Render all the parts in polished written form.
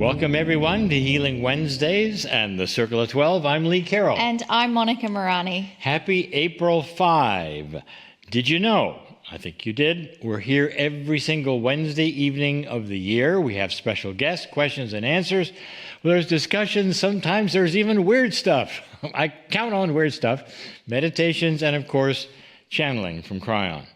Welcome everyone to Healing Wednesdays and the Circle of 12. I'm Lee Carroll. And I'm Monika Muranyi. Happy April 5. Did you know? I think you did. We're here every single Wednesday evening of the year. We have special guests, questions and answers. There's discussions. Sometimes there's even weird stuff. I count on weird stuff. Meditations and, of course, channeling from Kryon.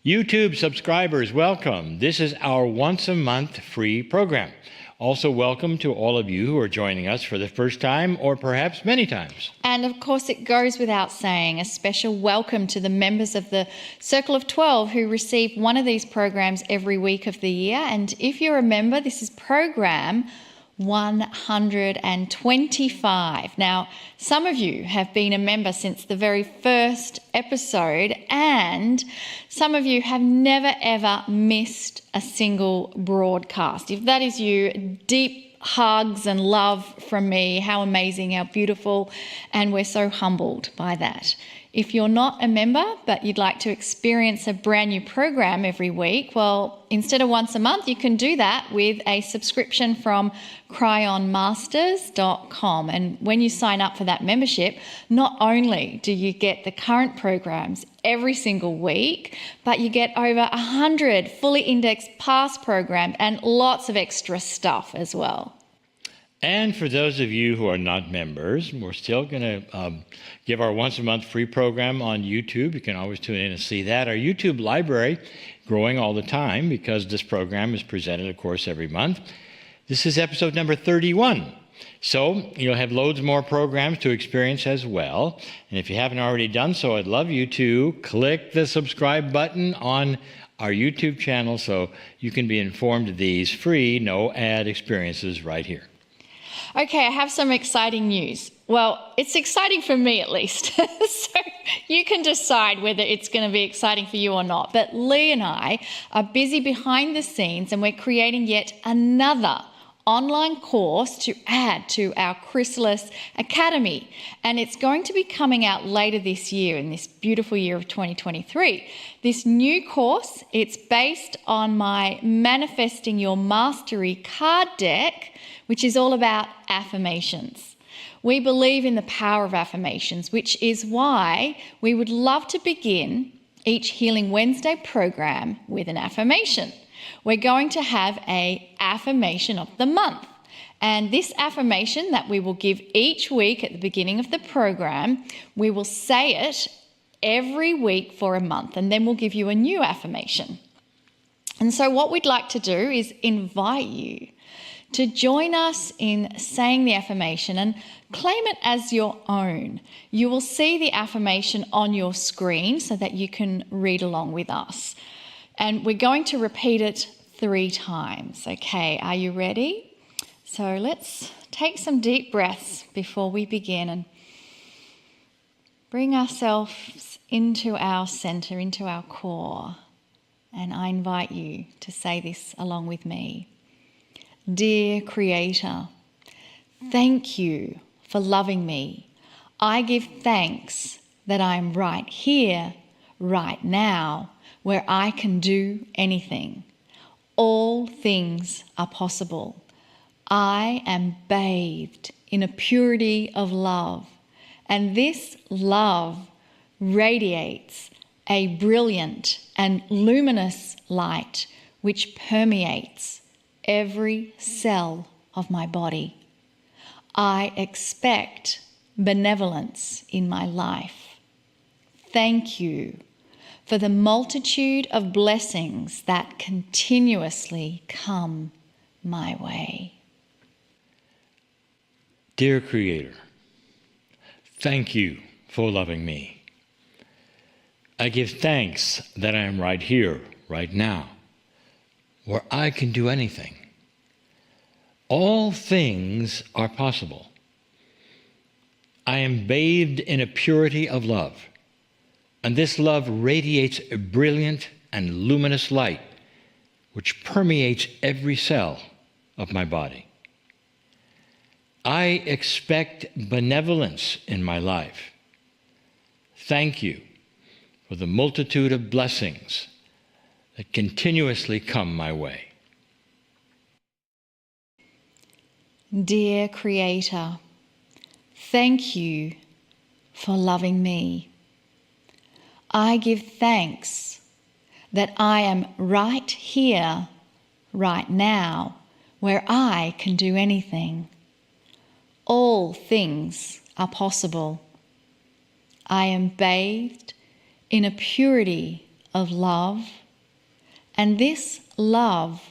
YouTube subscribers, welcome. This is our once-a-month free program. Also, welcome to all of you who are joining us for the first time or perhaps many times. And of course, it goes without saying, a special welcome to the members of the Circle of 12 who receive one of these programs every week of the year. And if you're a member, this is program 125. Now, some of you have been a member since the very first episode, and some of you have never ever missed a single broadcast. If that is you, deep hugs and love from me. How amazing, how beautiful, and we're so humbled by that. If you're not a member, but you'd like to experience a brand new program every week, well, instead of once a month, you can do that with a subscription from cryonmasters.com. And when you sign up for that membership, not only do you get the current programs every single week, but you get over 100 fully indexed past programs and lots of extra stuff as well. And for those of you who are not members, we're still going to give our once-a-month free program on YouTube. You can always tune in and see that. Our YouTube library growing all the time because this program is presented, of course, every month. This is episode number 31. So you'll have loads more programs to experience as well. And if you haven't already done so, I'd love you to click the subscribe button on our YouTube channel so you can be informed of these free, no-ad experiences right here. Okay, I have some exciting news. Well, it's exciting for me at least. So you can decide whether it's going to be exciting for you or not. But Lee and I are busy behind the scenes and we're creating yet another online course to add to our Chrysalis Academy. And it's going to be coming out later this year, in this beautiful year of 2023. This new course, it's based on my Manifesting Your Mastery card deck, which is all about affirmations. We believe in the power of affirmations, which is why we would love to begin each Healing Wednesday program with an affirmation. We're going to have an affirmation of the month. And this affirmation that we will give each week at the beginning of the program, we will say it every week for a month, and then we'll give you a new affirmation. And so what we'd like to do is invite you to join us in saying the affirmation and claim it as your own. You will see the affirmation on your screen so that you can read along with us. And we're going to repeat it 3 times. Okay, are you ready? So let's take some deep breaths before we begin and bring ourselves into our center, into our core. And I invite you to say this along with me. Dear Creator, thank you for loving me. I give thanks that I'm right here, right now, where I can do anything. All things are possible. I am bathed in a purity of love, and this love radiates a brilliant and luminous light which permeates every cell of my body. I expect benevolence in my life. Thank you for the multitude of blessings that continuously come my way. Dear Creator, thank you for loving me. I give thanks that I am right here, right now, where I can do anything. All things are possible. I am bathed in a purity of love, and this love radiates a brilliant and luminous light which permeates every cell of my body. I expect benevolence in my life. Thank you for the multitude of blessings that continuously come my way. dear Creator, thank you for loving me. I give thanks that I am right here, right now, where I can do anything. All things are possible. I am bathed in a purity of love, and this love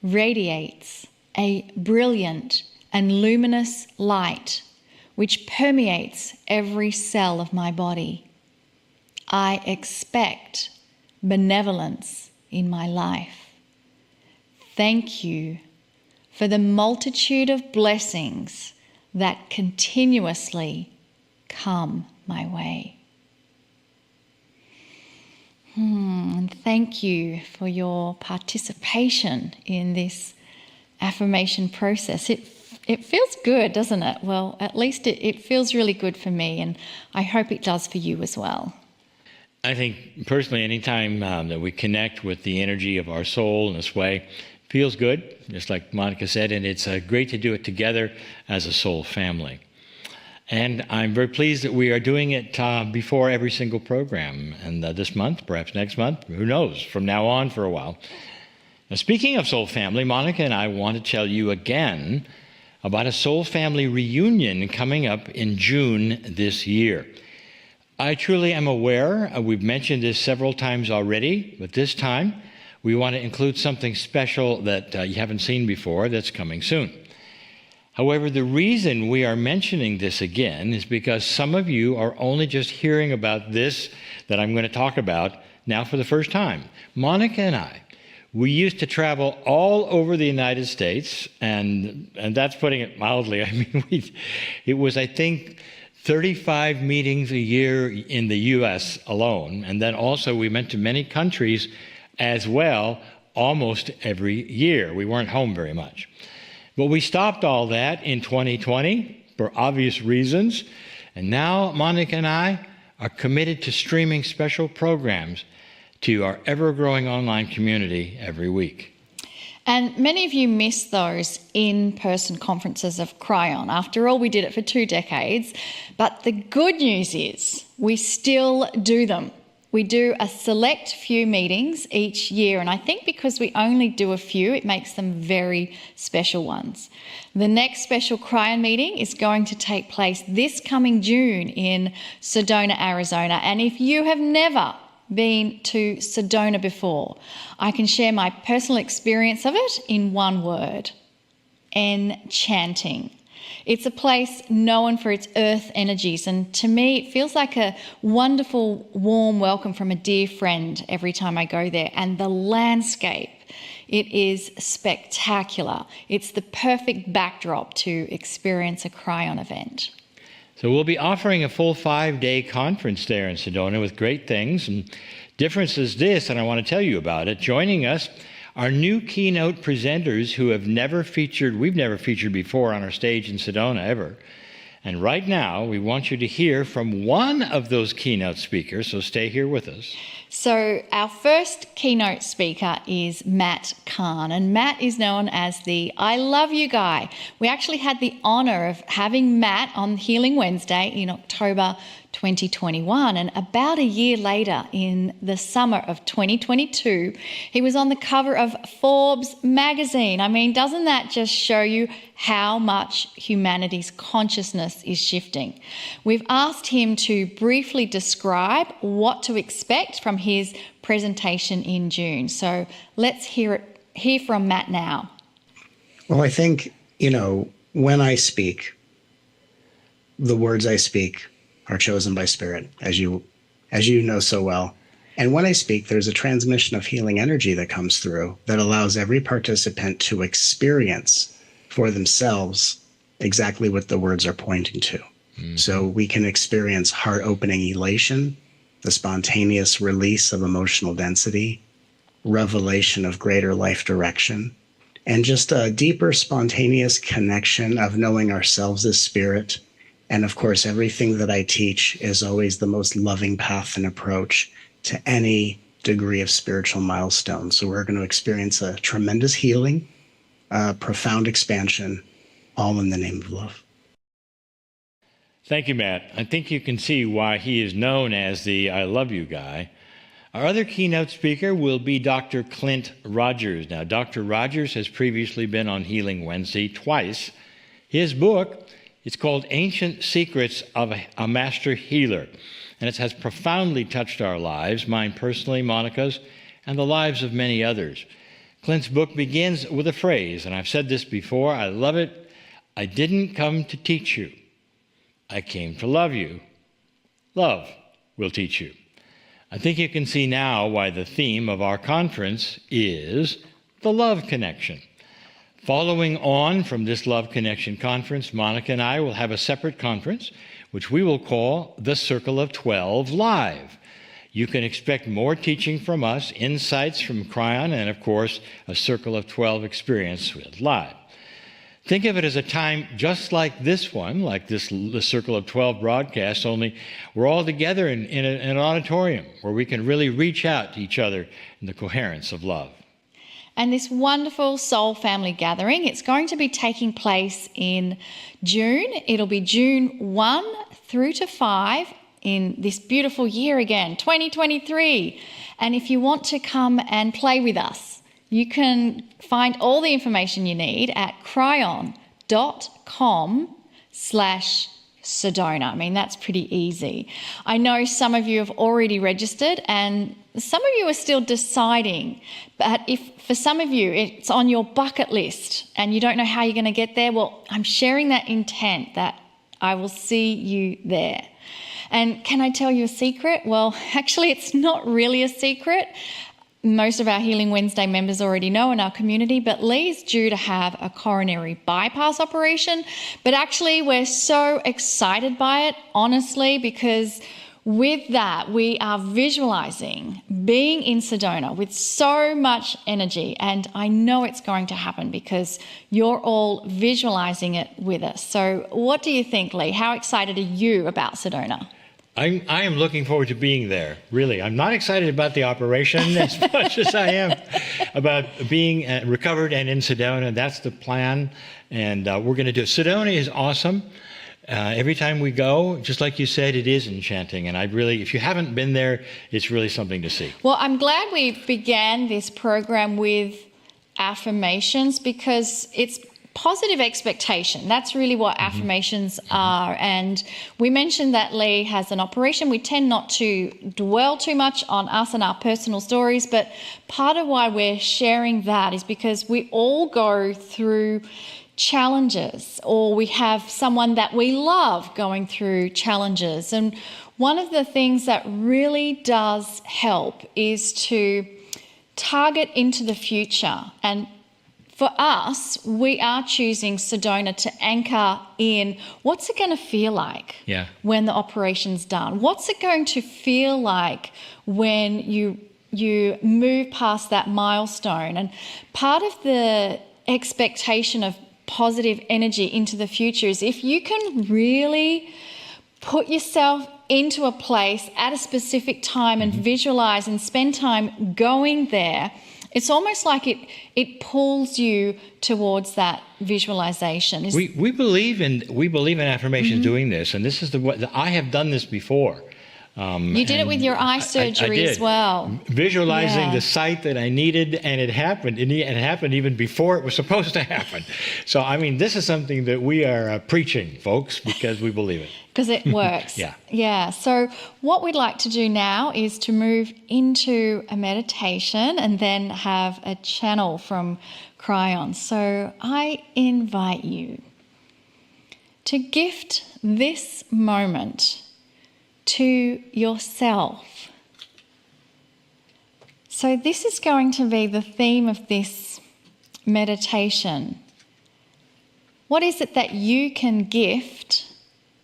radiates a brilliant and luminous light which permeates every cell of my body. I expect benevolence in my life. Thank you for the multitude of blessings that continuously come my way. And thank you for your participation in this affirmation process. It feels good, doesn't it? Well, at least it feels really good for me, and I hope it does for you as well. I think personally, anytime that we connect with the energy of our soul in this way, feels good, just like Monika said, and it's great to do it together as a soul family. And I'm very pleased that we are doing it before every single program. And this month, perhaps next month, who knows, from now on for a while. Now, speaking of Soul Family, Monika and I want to tell you again about a Soul Family reunion coming up in June this year. I truly am aware, we've mentioned this several times already, but this time we want to include something special that you haven't seen before that's coming soon. However, the reason we are mentioning this again is because some of you are only just hearing about this that I'm going to talk about now for the first time. Monika and I, we used to travel all over the United States, and that's putting it mildly. I mean, it was, I think, 35 meetings a year in the U.S. alone, and then also we went to many countries as well almost every year. We weren't home very much. But we stopped all that in 2020 for obvious reasons. And now Monika and I are committed to streaming special programs to our ever-growing online community every week. And many of you miss those in-person conferences of Kryon. After all, we did it for 2 decades. But the good news is we still do them. We do a select few meetings each year, and I think because we only do a few, it makes them very special ones. The next special Kryon meeting is going to take place this coming June in Sedona, Arizona. And if you have never been to Sedona before, I can share my personal experience of it in one word: enchanting. It's a place known for its earth energies, and to me it feels like a wonderful, warm welcome from a dear friend every time I go there. And the landscape, it is spectacular. It's the perfect backdrop to experience a Kryon event. So we'll be offering a full 5-day conference there in Sedona with great things. And difference is this, and I want to tell you about it. Joining us are new keynote presenters who we've never featured before on our stage in Sedona ever. And right now, we want you to hear from one of those keynote speakers, so stay here with us. So our first keynote speaker is Matt Kahn, and Matt is known as the I Love You guy. We actually had the honor of having Matt on Healing Wednesday in October 2021, and about a year later, in the summer of 2022, he was on the cover of Forbes magazine. I mean, doesn't that just show you how much humanity's consciousness is shifting? We've asked him to briefly describe what to expect from his presentation in June. So let's hear from Matt now. Well, I think, when I speak, the words I speak are chosen by Spirit, as you know so well. And when I speak, there's a transmission of healing energy that comes through that allows every participant to experience for themselves exactly what the words are pointing to. Mm-hmm. So we can experience heart-opening elation, the spontaneous release of emotional density, revelation of greater life direction, and just a deeper spontaneous connection of knowing ourselves as spirit. And of course, everything that I teach is always the most loving path and approach to any degree of spiritual milestone. So we're going to experience a tremendous healing, profound expansion, all in the name of love. Thank you, Matt. I think you can see why he is known as the I love you guy. Our other keynote speaker will be Dr. Clint Rogers. Now, Dr. Rogers has previously been on Healing Wednesday twice. His book, it's called Ancient Secrets of a Master Healer, and it has profoundly touched our lives, mine personally, Monika's, and the lives of many others. Clint's book begins with a phrase, and I've said this before, I love it. I didn't come to teach you. I came to love you. Love will teach you. I think you can see now why the theme of our conference is the love connection. Following on from this Love Connection conference, Monika and I will have a separate conference, which we will call the Circle of 12 Live. You can expect more teaching from us, insights from Kryon, and of course, a Circle of 12 experience with Live. Think of it as a time just like this one, like the Circle of 12 broadcast, only we're all together in an auditorium where we can really reach out to each other in the coherence of love. And this wonderful soul family gathering, it's going to be taking place in June. It'll be June 1 through to 5 in this beautiful year again, 2023. And if you want to come and play with us, you can find all the information you need at kryon.com/Sedona. I mean, that's pretty easy. I know some of you have already registered and some of you are still deciding. But if for some of you it's on your bucket list and you don't know how you're going to get there, well, I'm sharing that intent that I will see you there. And can I tell you a secret? Well, actually, it's not really a secret. Most of our Healing Wednesday members already know in our community, but Lee's due to have a coronary bypass operation. But actually, we're so excited by it, honestly, because with that, we are visualizing being in Sedona with so much energy. And I know it's going to happen because you're all visualizing it with us. So what do you think, Lee? How excited are you about Sedona? I am looking forward to being there, really. I'm not excited about the operation as much as I am about being recovered and in Sedona. That's the plan, and we're going to do it. Sedona is awesome. Every time we go, just like you said, it is enchanting, and if you haven't been there, it's really something to see. Well, I'm glad we began this program with affirmations because it's positive expectation. That's really what affirmations are. And we mentioned that Lee has an operation. We tend not to dwell too much on us and our personal stories, but part of why we're sharing that is because we all go through challenges, or we have someone that we love going through challenges. And one of the things that really does help is to target into the future. And for us, we are choosing Sedona to anchor in what's it going to feel like when the operation's done? What's it going to feel like when you move past that milestone? And part of the expectation of positive energy into the future is if you can really put yourself into a place at a specific time and visualize and spend time going there, it's almost like it pulls you towards that visualization. We believe in affirmations doing this, and this is I have done this before. You did it with your eye surgery as well. Visualizing the sight that I needed, and it happened. And it happened even before it was supposed to happen. So, I mean, this is something that we are preaching, folks, because we believe it. Because it works. Yeah. So what we'd like to do now is to move into a meditation and then have a channel from Kryon. So I invite you to gift this moment to yourself. So this is going to be the theme of this meditation. What is it that you can gift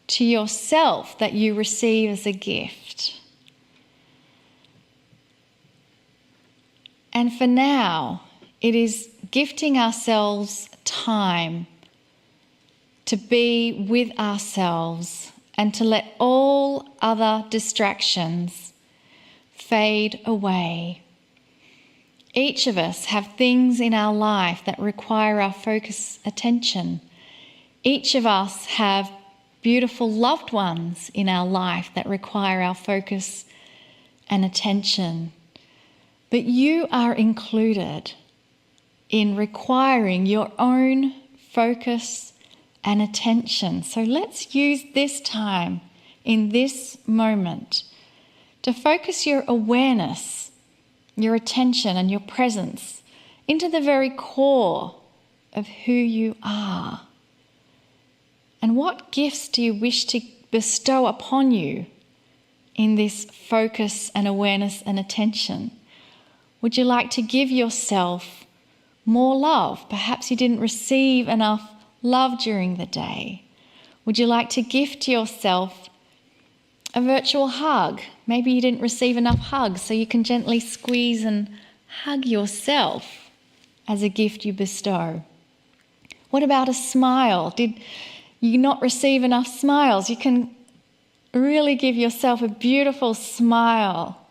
to yourself that you receive as a gift? And for now, it is gifting ourselves time to be with ourselves and to let all other distractions fade away. Each of us have things in our life that require our focus, attention. Each of us have beautiful loved ones in our life that require our focus and attention. But you are included in requiring your own focus and attention. So let's use this time in this moment to focus your awareness, your attention and your presence into the very core of who you are. And what gifts do you wish to bestow upon you in this focus and awareness and attention? Would you like to give yourself more love? Perhaps you didn't receive enough love during the day. Would you like to gift yourself a virtual hug? Maybe you didn't receive enough hugs, so you can gently squeeze and hug yourself as a gift you bestow. What about a smile? Did you not receive enough smiles? You can really give yourself a beautiful smile.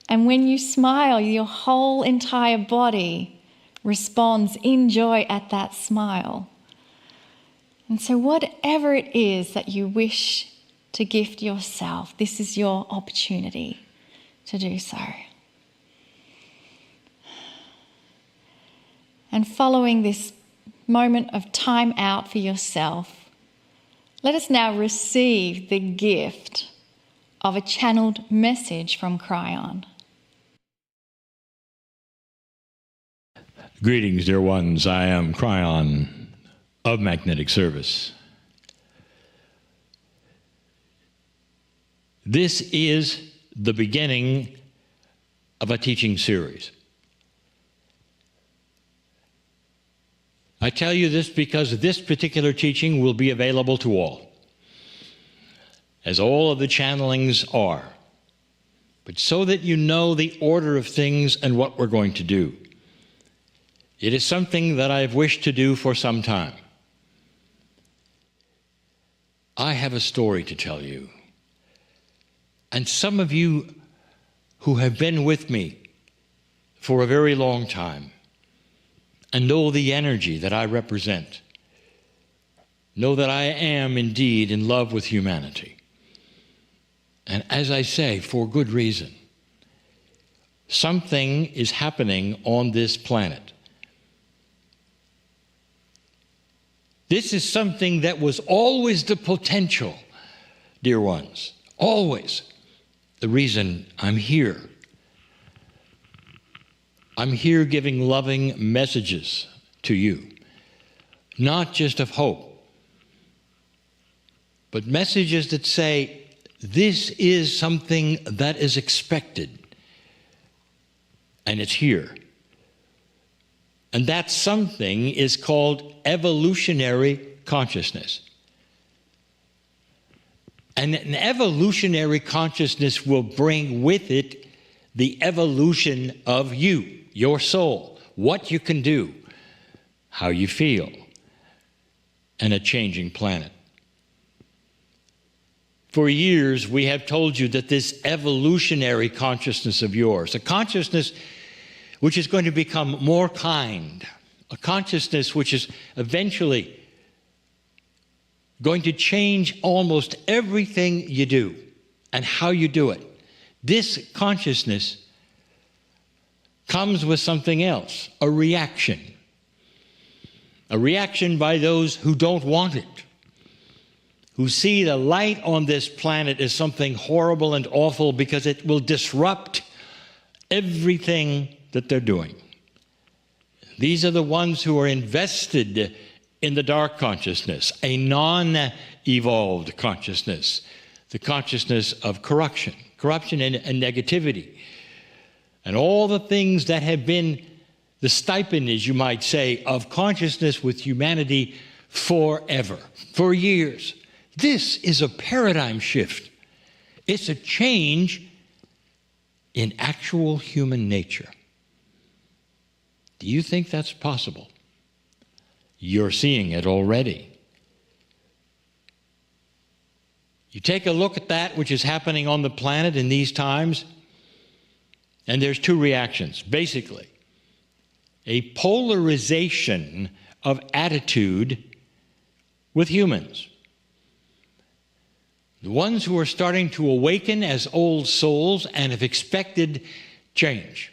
And when you smile, your whole entire body responds in joy at that smile. And so whatever it is that you wish to gift yourself, this is your opportunity to do so. And following this moment of time out for yourself, let us now receive the gift of a channeled message from Kryon. Greetings, dear ones. I am Kryon of Magnetic Service. This is the beginning of a teaching series. I tell you this because this particular teaching will be available to all, as all of the channelings are, but so that you know the order of things and what we're going to do. It is something that I've wished to do for some time. I have a story to tell you. And some of you who have been with me for a very long time and know the energy that I represent, know that I am indeed in love with humanity. And as I say, for good reason. Something is happening on this planet. This is something that was always the potential, dear ones, always. The reason I'm here. I'm here giving loving messages to you, not just of hope, but messages that say, this is something that is expected, and it's here. And that something is called evolutionary consciousness. And an evolutionary consciousness will bring with it the evolution of you, your soul, what you can do, how you feel, and a changing planet. For years, we have told you that this evolutionary consciousness of yours, a consciousness which is going to become more kind, a consciousness which is eventually going to change almost everything you do and how you do it. This consciousness comes with something else, a reaction by those who don't want it, who see the light on this planet as something horrible and awful because it will disrupt everything that they're doing. These are the ones who are invested in the dark consciousness, a non-evolved consciousness, the consciousness of corruption and negativity, and all the things that have been the stipend, you might say, of consciousness with humanity forever, for years. This is a paradigm shift. It's a change in actual human nature. Do you think that's possible? You're seeing it already. You take a look at that which is happening on the planet in these times, and there's two reactions, basically. A polarization of attitude with humans. The ones who are starting to awaken as old souls and have expected change.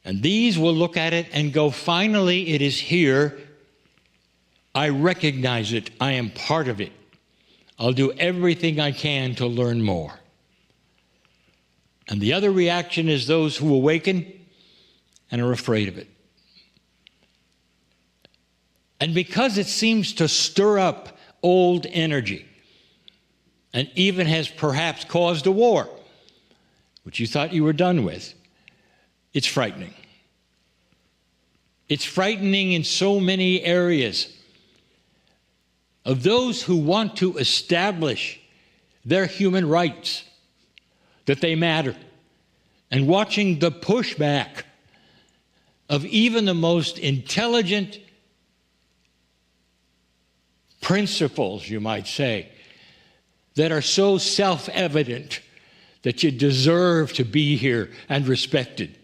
And these will look at it and go, finally, it is here. I recognize it. I am part of it. I'll do everything I can to learn more. And the other reaction is those who awaken and are afraid of it. And because it seems to stir up old energy and even has perhaps caused a war, which you thought you were done with, it's frightening. It's frightening in so many areas of those who want to establish their human rights, that they matter, and watching the pushback of even the most intelligent principles, you might say, that are so self-evident that you deserve to be here and respected.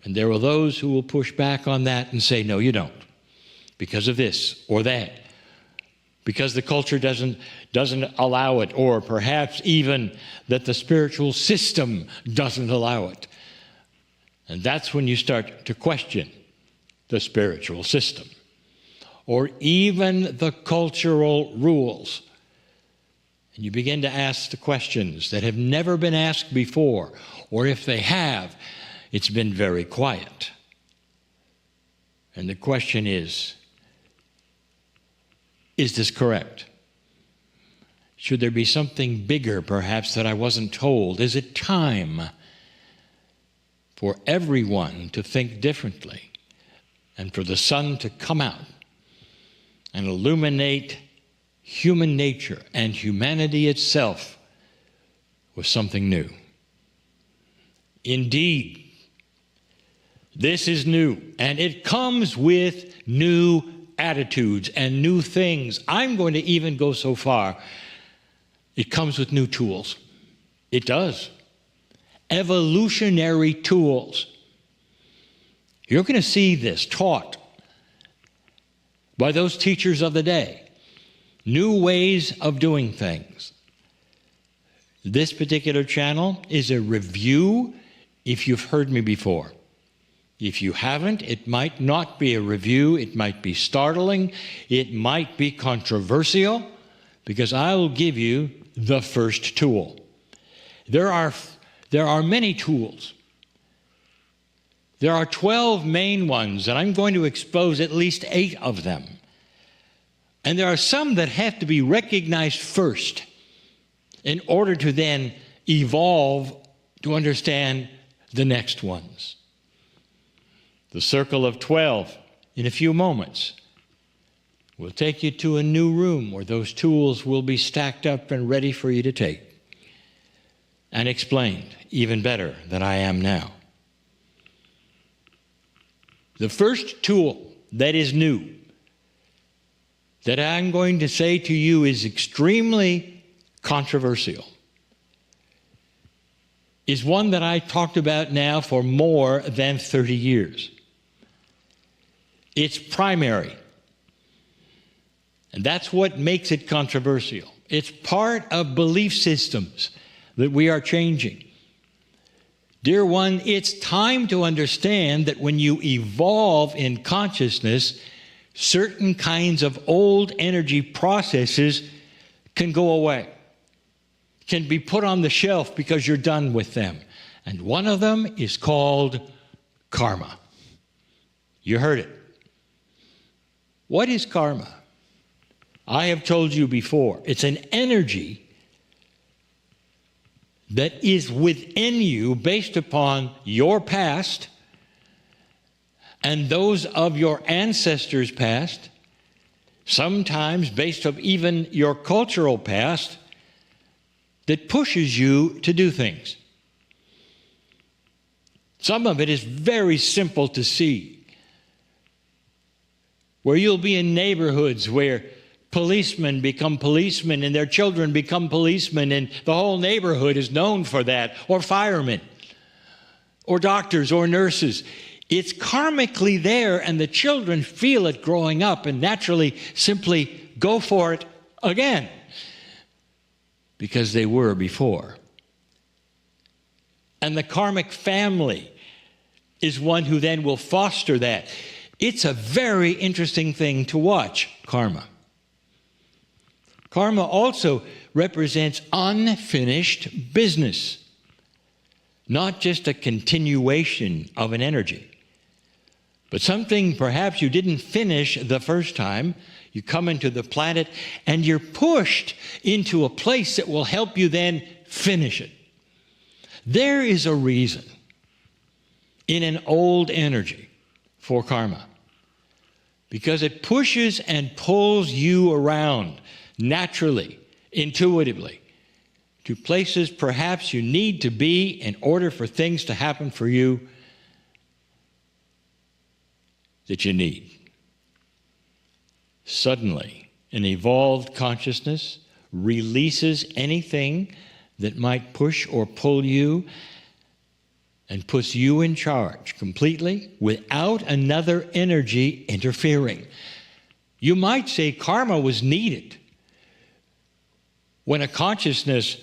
And there are those who will push back on that and say, no, you don't, because of this or that, because the culture doesn't allow it, or perhaps even that the spiritual system doesn't allow it. And that's when you start to question the spiritual system, or even the cultural rules. And you begin to ask the questions that have never been asked before, or if they have, it's been very quiet. And the question is this correct? Should there be something bigger, perhaps, that I wasn't told? Is it time for everyone to think differently and for the sun to come out and illuminate human nature and humanity itself with something new? Indeed, this is new, and it comes with new attitudes and new things. I'm going to even go so far. It comes with new tools. It does. Evolutionary tools. You're going to see this taught by those teachers of the day. New ways of doing things. This particular channel is a review if you've heard me before. If you haven't, it might not be a review. It might be startling. It might be controversial, because I will give you the first tool. There are many tools. There are 12 main ones, and I'm going to expose at least 8 of them. And there are some that have to be recognized first in order to then evolve to understand the next ones. The circle of 12, in a few moments, will take you to a new room where those tools will be stacked up and ready for you to take and explained even better than I am now. The first tool that is new that I'm going to say to you is extremely controversial is one that I talked about now for more than 30 years. It's primary. And that's what makes it controversial. It's part of belief systems that we are changing. Dear one, it's time to understand that when you evolve in consciousness, certain kinds of old energy processes can go away, can be put on the shelf because you're done with them. And one of them is called karma. You heard it. What is karma? I have told you before, it's an energy that is within you based upon your past and those of your ancestors' past, sometimes based on even your cultural past, that pushes you to do things. Some of it is very simple to see, where you'll be in neighborhoods where policemen become policemen and their children become policemen, and the whole neighborhood is known for that, or firemen, or doctors, or nurses. It's karmically there, and the children feel it growing up and naturally simply go for it again because they were before. And the karmic family is one who then will foster that. It's a very interesting thing to watch, karma. Karma also represents unfinished business, not just a continuation of an energy, but something perhaps you didn't finish the first time. You come into the planet and you're pushed into a place that will help you then finish it. There is a reason in an old energy for karma, because it pushes and pulls you around naturally, intuitively, to places perhaps you need to be in order for things to happen for you that you need. Suddenly, an evolved consciousness releases anything that might push or pull you and puts you in charge completely without another energy interfering. You might say karma was needed when a consciousness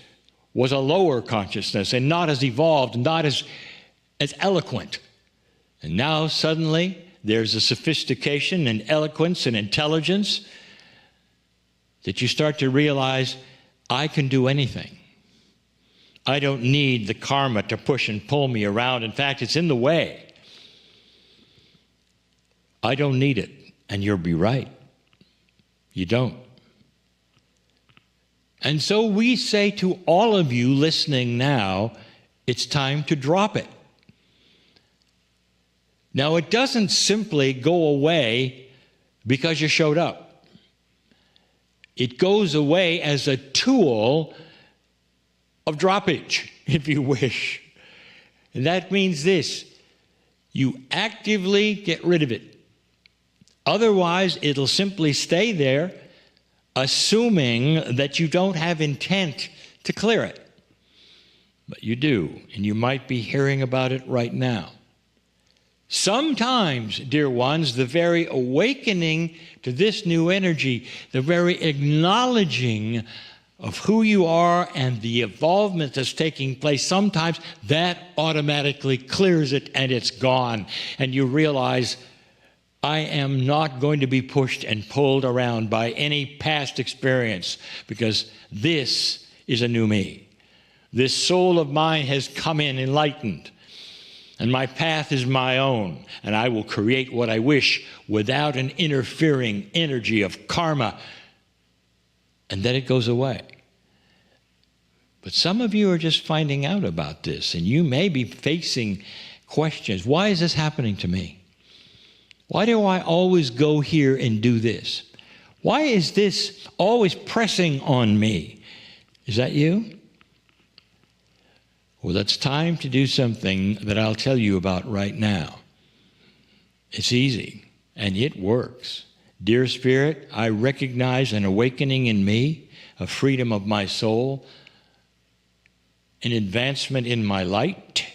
was a lower consciousness and not as evolved, not as eloquent. And now suddenly there's a sophistication and eloquence and intelligence that you start to realize, I can do anything. I don't need the karma to push and pull me around. In fact, it's in the way. I don't need it. And you'll be right. You don't. And so we say to all of you listening now, it's time to drop it. Now, it doesn't simply go away because you showed up. It goes away as a tool of droppage, if you wish. And that means this: you actively get rid of it. Otherwise, it'll simply stay there, assuming that you don't have intent to clear it. But you do, and you might be hearing about it right now. Sometimes, dear ones, the very awakening to this new energy, the very acknowledging of who you are and the evolvement that's taking place, sometimes that automatically clears it and it's gone. And you realize, I am not going to be pushed and pulled around by any past experience, because this is a new me. This soul of mine has come in enlightened, and my path is my own, and I will create what I wish without an interfering energy of karma. And then it goes away. But some of you are just finding out about this, and you may be facing questions. Why is this happening to me? Why do I always go here and do this? Why is this always pressing on me? Is that you? Well, it's time to do something that I'll tell you about right now. It's easy, and it works. Dear Spirit, I recognize an awakening in me, a freedom of my soul, an advancement in my light,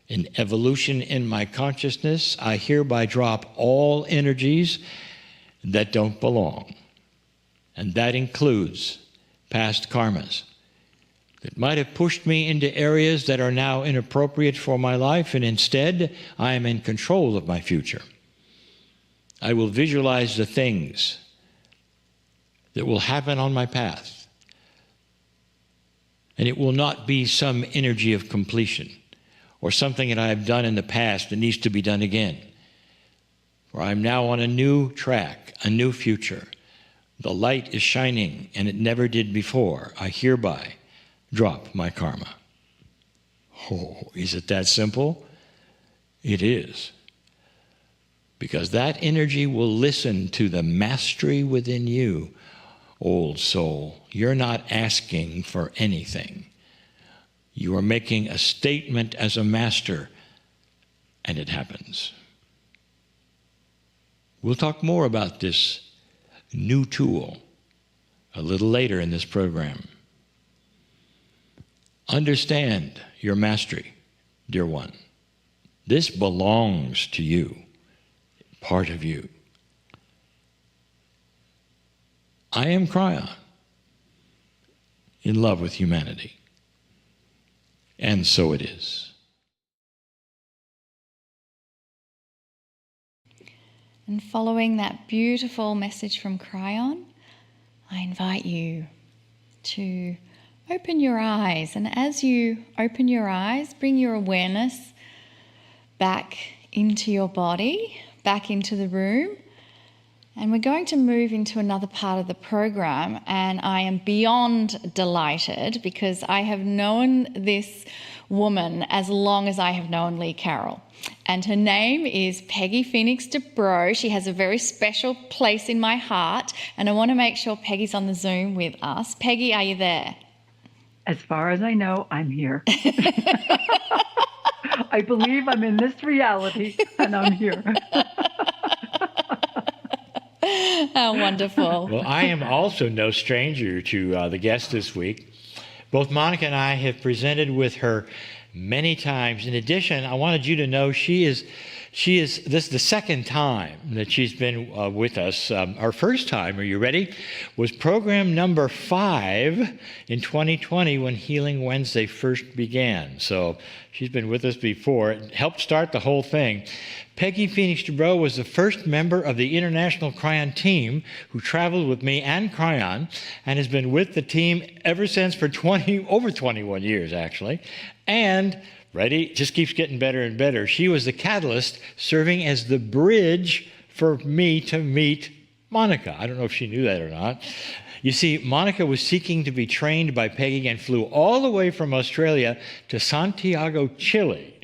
an evolution in my consciousness. I hereby drop all energies that don't belong. And that includes past karmas that might have pushed me into areas that are now inappropriate for my life, and instead I am in control of my future. I will visualize the things that will happen on my path, and it will not be some energy of completion or something that I have done in the past that needs to be done again. For I'm now on a new track, a new future. The light is shining, and it never did before. I hereby drop my karma. Oh, is it that simple? It is. Because that energy will listen to the mastery within you, old soul. You're not asking for anything. You are making a statement as a master, and it happens. We'll talk more about this new tool a little later in this program. Understand your mastery, dear one. This belongs to you, part of you. I am Kryon, in love with humanity. And so it is. And following that beautiful message from Kryon, I invite you to open your eyes. And as you open your eyes, bring your awareness back into your body, back into the room. And we're going to move into another part of the program. And I am beyond delighted because I have known this woman as long as I have known Lee Carroll. And her name is Peggy Phoenix Dubro. She has a very special place in my heart. And I want to make sure Peggy's on the Zoom with us. Peggy, are you there? As far as I know, I'm here. I believe I'm in this reality, and I'm here. Oh, wonderful. Well, I am also no stranger to the guest this week. Both Monika and I have presented with her many times. In addition, I wanted you to know she is this is the second time that she's been with us. Our first time, are you ready, was program number 5 in 2020 when Healing Wednesday first began. So she's been with us before. It helped start the whole thing. Peggy Phoenix Dubro was the first member of the International Kryon team who traveled with me and Kryon and has been with the team ever since for over 21 years, actually. And, ready, just keeps getting better and better. She was the catalyst serving as the bridge for me to meet Monika. I don't know if she knew that or not. You see, Monika was seeking to be trained by Peggy and flew all the way from Australia to Santiago, Chile.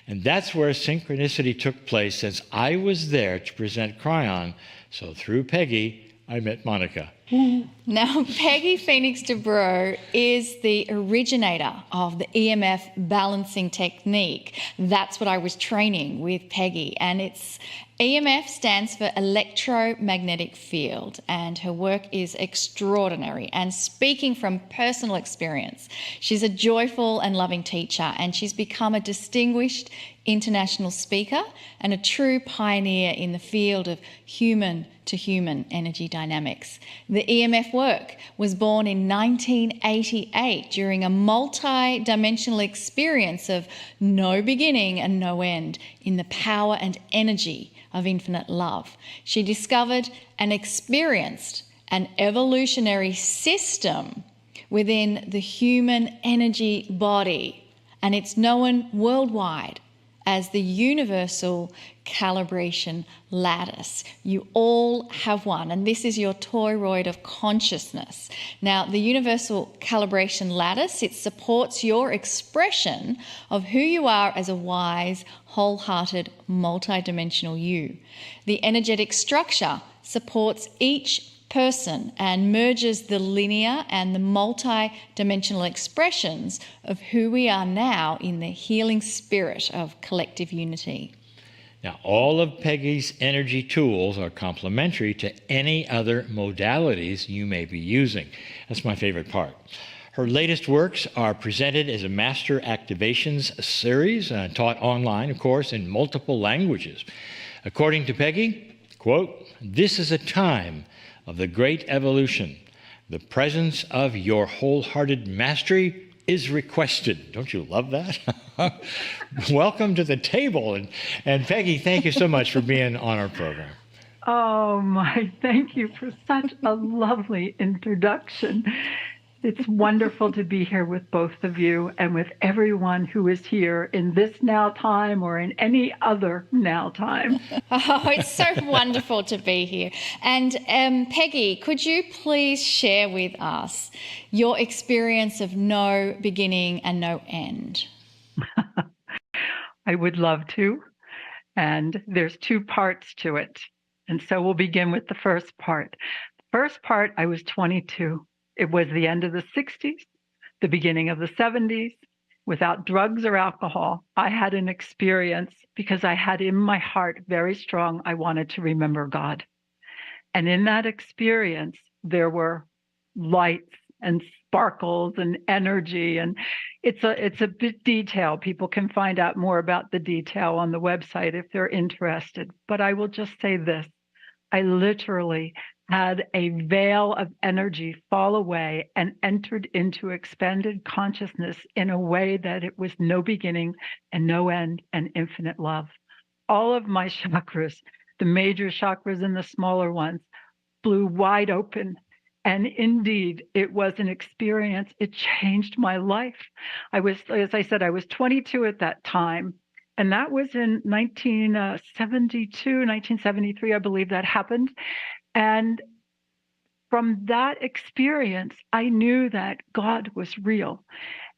And that's where synchronicity took place since I was there to present Kryon. So through Peggy, I met Monika. Now, Peggy Phoenix Dubro is the originator of the EMF balancing technique. That's what I was training with Peggy. And it's EMF stands for electromagnetic field, and her work is extraordinary. And speaking from personal experience, she's a joyful and loving teacher, and she's become a distinguished international speaker and a true pioneer in the field of human-to-human energy dynamics. The EMF work was born in 1988 during a multi-dimensional experience of no beginning and no end in the power and energy of infinite love. She discovered and experienced an evolutionary system within the human energy body, and it's known worldwide as the Universal Calibration Lattice. You all have one, and this is your toroid of consciousness. Now, the Universal Calibration Lattice, it supports your expression of who you are as a wise, wholehearted, multidimensional you. The energetic structure supports each person and merges the linear and the multi-dimensional expressions of who we are now in the healing spirit of collective unity. Now, all of Peggy's energy tools are complementary to any other modalities you may be using. That's my favorite part. Her latest works are presented as a Master Activations series, taught online, of course, in multiple languages. According to Peggy, quote, "This is a time of the great evolution. The presence of your wholehearted mastery is requested." Don't you love that? Welcome to the table. And Peggy, thank you so much for being on our program. Oh, my, thank you for such a lovely introduction. It's wonderful to be here with both of you and with everyone who is here in this now time or in any other now time. Oh, it's so wonderful to be here. And Peggy, could you please share with us your experience of no beginning and no end? I would love to. And there's 2 parts to it. And so we'll begin with the first part. The first part, I was 22. It was the end of the 60s, the beginning of the 70s. Without drugs or alcohol, I had an experience because I had in my heart very strong, I wanted to remember God. And in that experience, there were lights and sparkles and energy. And it's a bit detailed. People can find out more about the detail on the website if they're interested. But I will just say this. I literally had a veil of energy fall away and entered into expanded consciousness in a way that it was no beginning and no end and infinite love. All of my chakras, the major chakras and the smaller ones, blew wide open. And indeed, it was an experience. It changed my life. As I said, I was 22 at that time. And that was in 1972, 1973, I believe that happened. And from that experience, I knew that God was real.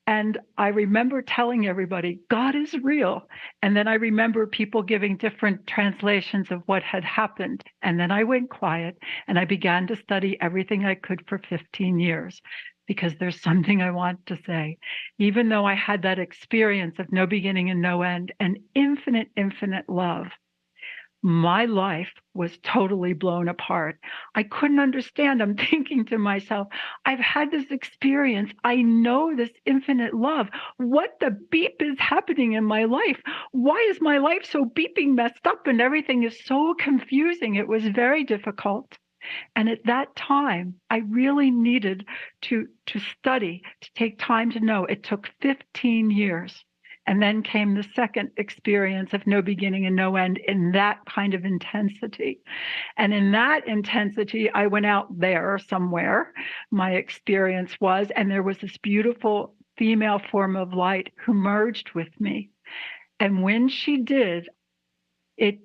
And I remember telling everybody, God is real. And then I remember people giving different translations of what had happened. And then I went quiet and I began to study everything I could for 15 years. Because there's something I want to say. Even though I had that experience of no beginning and no end and infinite, infinite love, my life was totally blown apart. I couldn't understand. I'm thinking to myself, I've had this experience. I know this infinite love. What the beep is happening in my life? Why is my life so beeping messed up and everything is so confusing? It was very difficult. And at that time, I really needed to study, to take time to know. It took 15 years. And then came the second experience of no beginning and no end in that kind of intensity. And in that intensity, I went out there somewhere, my experience was, and there was this beautiful female form of light who merged with me. And when she did,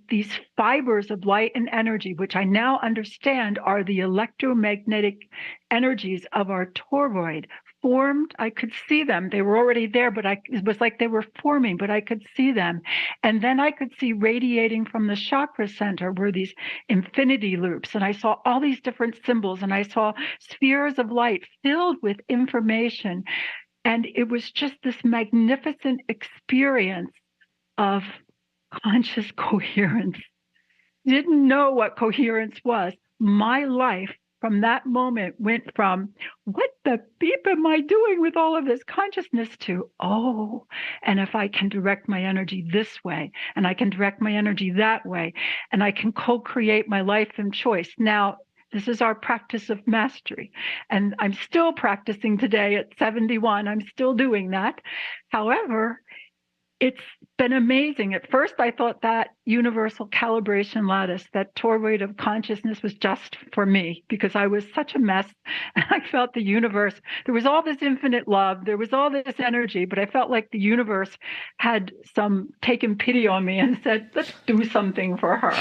these fibers of light and energy, which I now understand are the electromagnetic energies of our toroid, formed. I could see them. They were already there, but it was like they were forming, but I could see them. And then I could see radiating from the chakra center were these infinity loops. And I saw all these different symbols, and I saw spheres of light filled with information. And it was just this magnificent experience of conscious coherence. Didn't know what coherence was. My life from that moment went from, what the beep am I doing with all of this consciousness, to, oh, and if I can direct my energy this way, and I can direct my energy that way, and I can co-create my life and choice. Now, this is our practice of mastery. And I'm still practicing today at 71. I'm still doing that. However, it's been amazing. At first, I thought that Universal Calibration Lattice, that toroid of consciousness, was just for me because I was such a mess. And I felt the universe, there was all this infinite love, there was all this energy, but I felt like the universe had taken pity on me and said, let's do something for her.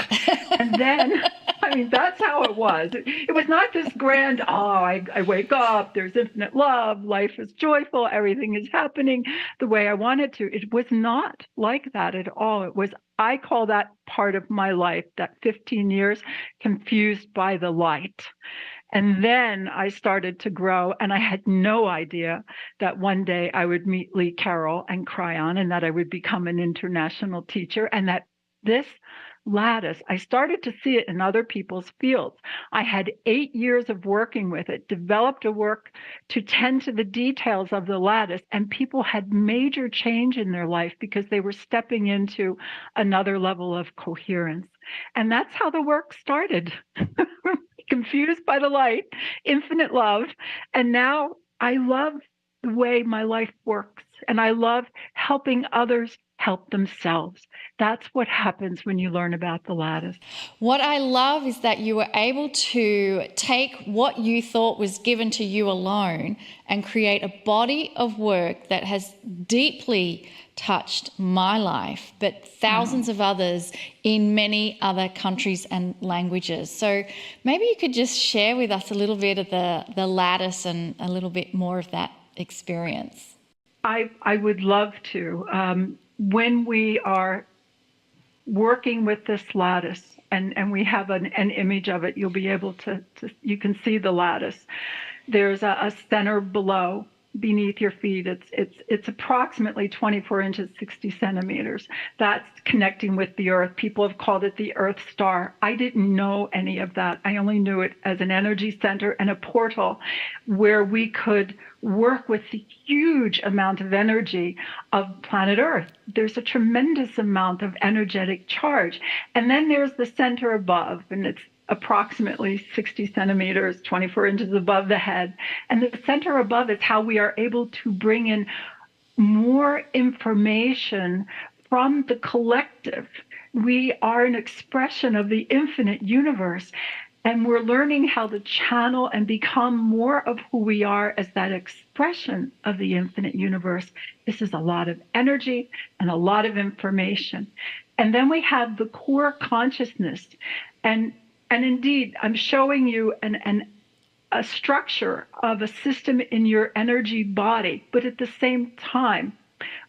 And then, I mean, that's how it was. It was not this grand, I wake up, there's infinite love, life is joyful, everything is happening the way I want it to. It was not like that at all. It was, I call that part of my life, that 15 years, confused by the light. And then I started to grow, and I had no idea that one day I would meet Lee Carroll and Kryon, and that I would become an international teacher, and that this lattice, I started to see it in other people's fields. I had 8 years of working with it, developed a work to tend to the details of the lattice, and people had major change in their life because they were stepping into another level of coherence. And that's how the work started. Confused by the light, infinite love. And now I love the way my life works, and I love helping others help themselves. That's what happens when you learn about the lattice. What I love is that you were able to take what you thought was given to you alone and create a body of work that has deeply touched my life, but thousands of others in many other countries and languages. So maybe you could just share with us a little bit of the lattice and a little bit more of that experience. I would love to. When we are working with this lattice, and we have an image of it, you'll be able to you can see the lattice. There's a center below beneath your feet. It's approximately 24 inches, 60 centimeters. That's connecting with the earth. People have called it the Earth Star. I didn't know any of that. I only knew it as an energy center and a portal where we could work with the huge amount of energy of planet Earth. There's a tremendous amount of energetic charge. And then there's the center above, and it's approximately 60 centimeters, 24 inches above the head. And the center above is how we are able to bring in more information from the collective. We are an expression of the infinite universe, and we're learning how to channel and become more of who we are as that expression of the infinite universe. This is a lot of energy and a lot of information. And then we have the core consciousness. And indeed, I'm showing you a structure of a system in your energy body, but at the same time,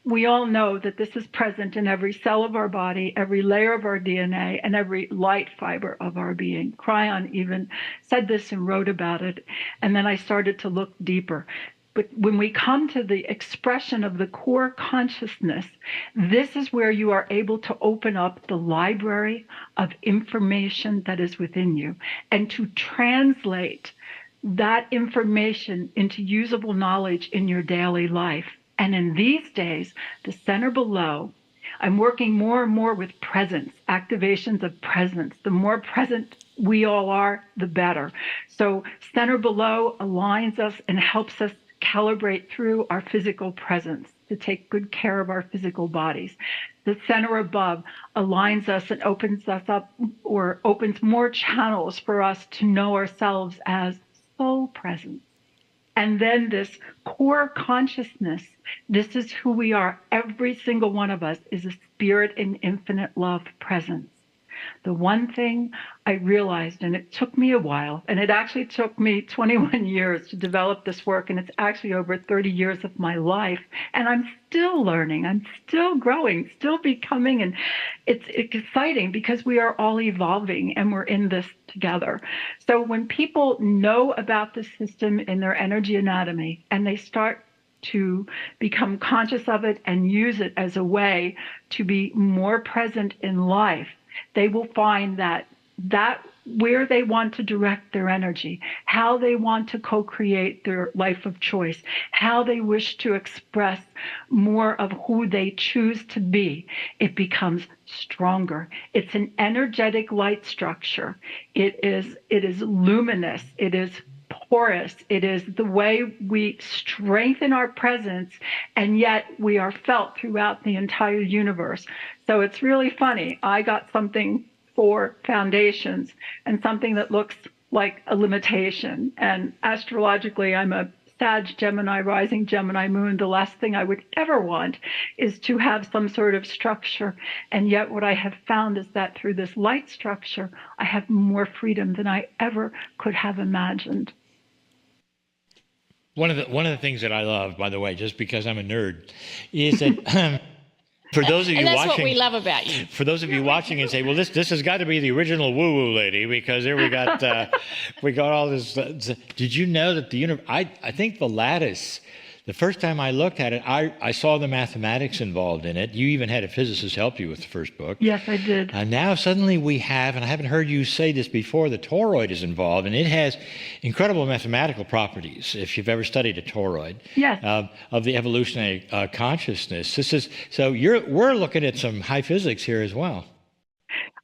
we all know that this is present in every cell of our body, every layer of our DNA, and every light fiber of our being. Kryon even said this and wrote about it, and then I started to look deeper. But when we come to the expression of the core consciousness, this is where you are able to open up the library of information that is within you and to translate that information into usable knowledge in your daily life. And in these days, the center below, I'm working more and more with presence, activations of presence. The more present we all are, the better. So center below aligns us and helps us calibrate through our physical presence to take good care of our physical bodies. The center above aligns us and opens us up, or opens more channels for us to know ourselves as soul presence. And then this core consciousness, this is who we are. Every single one of us is a spirit in infinite love presence. The one thing I realized, and it took me a while, and it actually took me 21 years to develop this work, and it's actually over 30 years of my life, and I'm still learning, I'm still growing, still becoming, and it's exciting because we are all evolving and we're in this together. So when people know about the system in their energy anatomy and they start to become conscious of it and use it as a way to be more present in life, they will find that where they want to direct their energy, how they want to co-create their life of choice, how they wish to express more of who they choose to be, it becomes stronger. It's an energetic light structure. It is luminous. It is porous. It is the way we strengthen our presence, and yet we are felt throughout the entire universe. So it's really funny. I got something for foundations and something that looks like a limitation. And astrologically, I'm a Sag, Gemini, rising Gemini moon. The last thing I would ever want is to have some sort of structure. And yet what I have found is that through this light structure, I have more freedom than I ever could have imagined. One of the things that I love, by the way, just because I'm a nerd, is that for those of you and that's watching, what we love about you. For those of you watching and say, well, this has got to be the original woo-woo lady, because there we got all this. Did you know that I think the lattice, the first time I looked at it, I saw the mathematics involved in it. You even had a physicist help you with the first book. Yes, I did. And now suddenly we have, and I haven't heard you say this before, the toroid is involved, and it has incredible mathematical properties, if you've ever studied a toroid. Yes. Of the evolutionary consciousness. We're looking at some high physics here as well.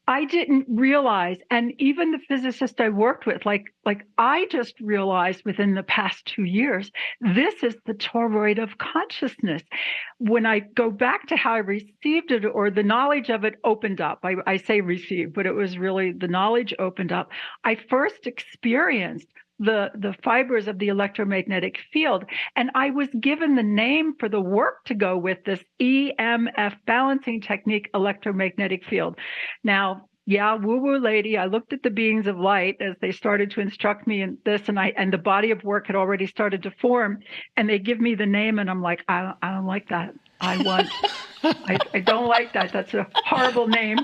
I didn't realize, and even the physicist I worked with, like I just realized within the past 2 years, this is the toroid of consciousness. When I go back to how I received it, or the knowledge of it opened up, I say received, but it was really the knowledge opened up. I first experienced the fibers of the electromagnetic field, and I was given the name for the work to go with this EMF balancing technique, electromagnetic field. Now, yeah, woo-woo lady. I looked at the beings of light as they started to instruct me in this, and the body of work had already started to form, and they give me the name, and I'm like, I don't like that. I don't like that. That's a horrible name.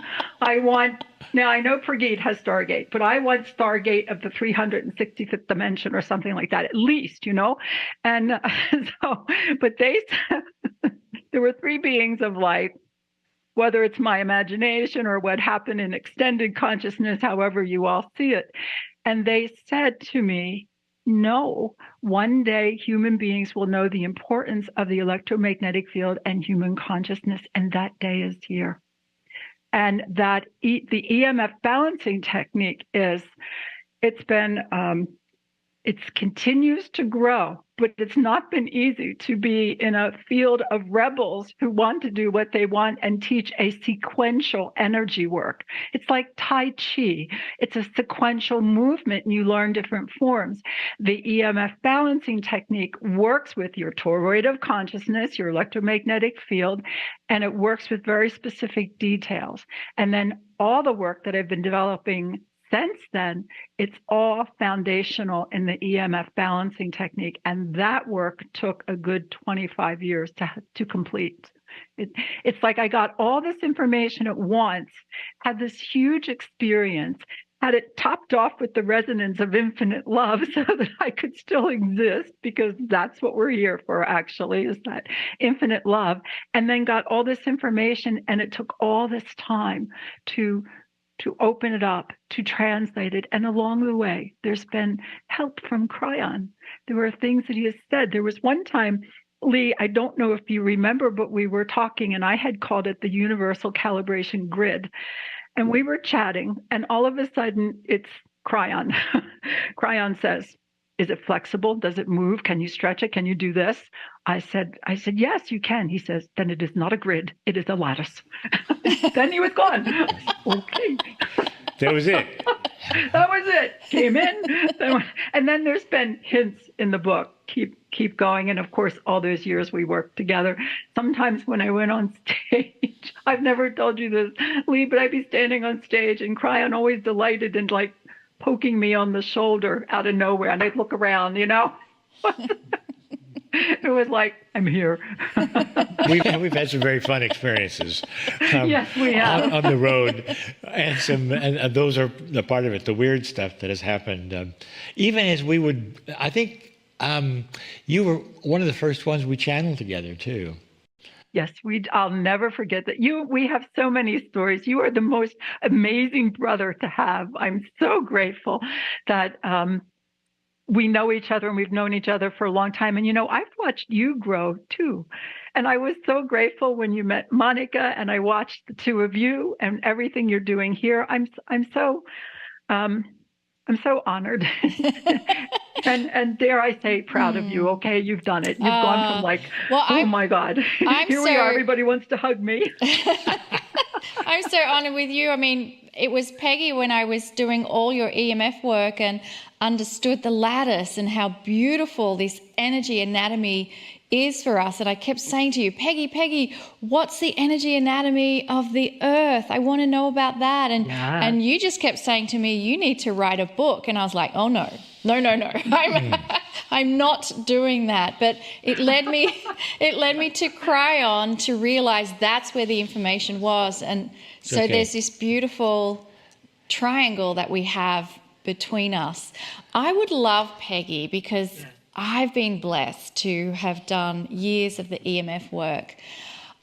Now I know Prageet has Stargate, but I want Stargate of the 365th dimension or something like that, at least, And but they said there were three beings of light, whether it's my imagination or what happened in extended consciousness, however you all see it. And they said to me, no, one day human beings will know the importance of the electromagnetic field and human consciousness, and that day is here. And that the EMF balancing technique it continues to grow, but it's not been easy to be in a field of rebels who want to do what they want and teach a sequential energy work. It's like Tai Chi. It's a sequential movement, and you learn different forms. The EMF balancing technique works with your toroid of consciousness, your electromagnetic field, and it works with very specific details. And then all the work that I've been developing since then, it's all foundational in the EMF balancing technique. And that work took a good 25 years to complete. It's like I got all this information at once, had this huge experience, had it topped off with the resonance of infinite love so that I could still exist, because that's what we're here for, actually, is that infinite love. And then got all this information, and it took all this time to open it up, to translate it. And along the way, there's been help from Kryon. There were things that he has said. There was one time, Lee, I don't know if you remember, but we were talking, and I had called it the Universal Calibration Grid. And we were chatting, and all of a sudden, it's Kryon. Kryon says, is it flexible? Does it move? Can you stretch it? Can you do this? I said, yes, you can. He says, then it is not a grid. It is a lattice. Then he was gone. Okay. That was it. That was it. Came in. And then there's been hints in the book. Keep going. And of course, all those years we worked together. Sometimes when I went on stage, I've never told you this, Lee, but I'd be standing on stage, and Kryon always delighted in poking me on the shoulder out of nowhere, and I'd look around, It was like, I'm here. We've had some very fun experiences. Yes, we have. On the road, and those are the part of it, the weird stuff that has happened. Even as we would, I think you were one of the first ones we channeled together too. Yes, I'll never forget that. We have so many stories. You are the most amazing brother to have. I'm so grateful that we know each other, and we've known each other for a long time. And, I've watched you grow too. And I was so grateful when you met Monika, and I watched the two of you and everything you're doing here. I'm so honored. And dare I say, proud of you. Okay, you've done it. You've gone from oh my God, here we are. Everybody wants to hug me. I'm so honored with you. I mean, it was Peggy when I was doing all your EMF work and understood the lattice and how beautiful this energy anatomy is for us. And I kept saying to you, Peggy, what's the energy anatomy of the earth? I want to know about that. And you just kept saying to me, you need to write a book. And I was like, oh no. I'm not doing that. But it led me to Kryon to realize that's where the information was. And so there's this beautiful triangle that we have between us. I would love, Peggy, because I've been blessed to have done years of the EMF work.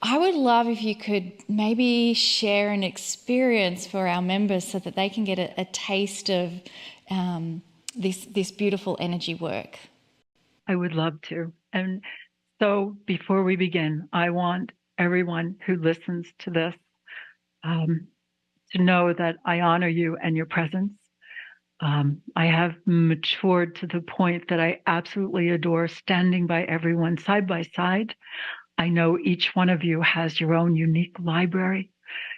I would love if you could maybe share an experience for our members so that they can get a taste of this beautiful energy work. I would love to. And so before we begin, I want everyone who listens to this to know that I honor you and your presence. I have matured to the point that I absolutely adore standing by everyone side by side. I know each one of you has your own unique library,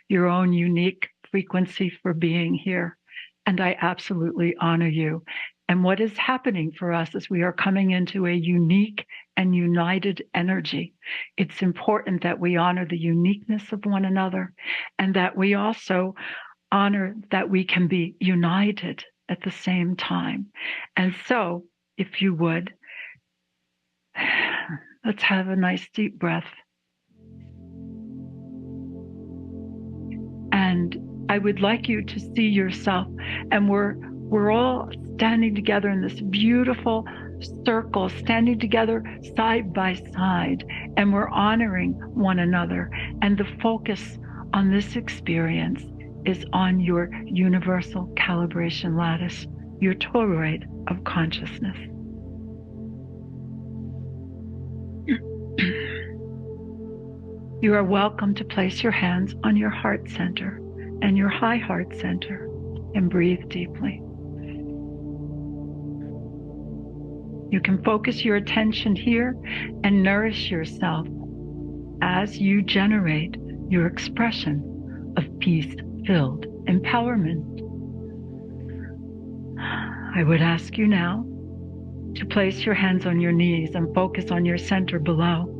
your own unique frequency for being here. And I absolutely honor you. And what is happening for us is we are coming into a unique and united energy. It's important that we honor the uniqueness of one another, and that we also honor that we can be united at the same time. And so, if you would, let's have a nice deep breath. And I would like you to see yourself, and we're all standing together in this beautiful circle, standing together side by side, and we're honoring one another. And the focus on this experience is on your Universal Calibration Lattice, your toroid of consciousness. You are welcome to place your hands on your heart center and your high heart center and breathe deeply. You can focus your attention here and nourish yourself as you generate your expression of peace-filled empowerment. I would ask you now to place your hands on your knees and focus on your center below.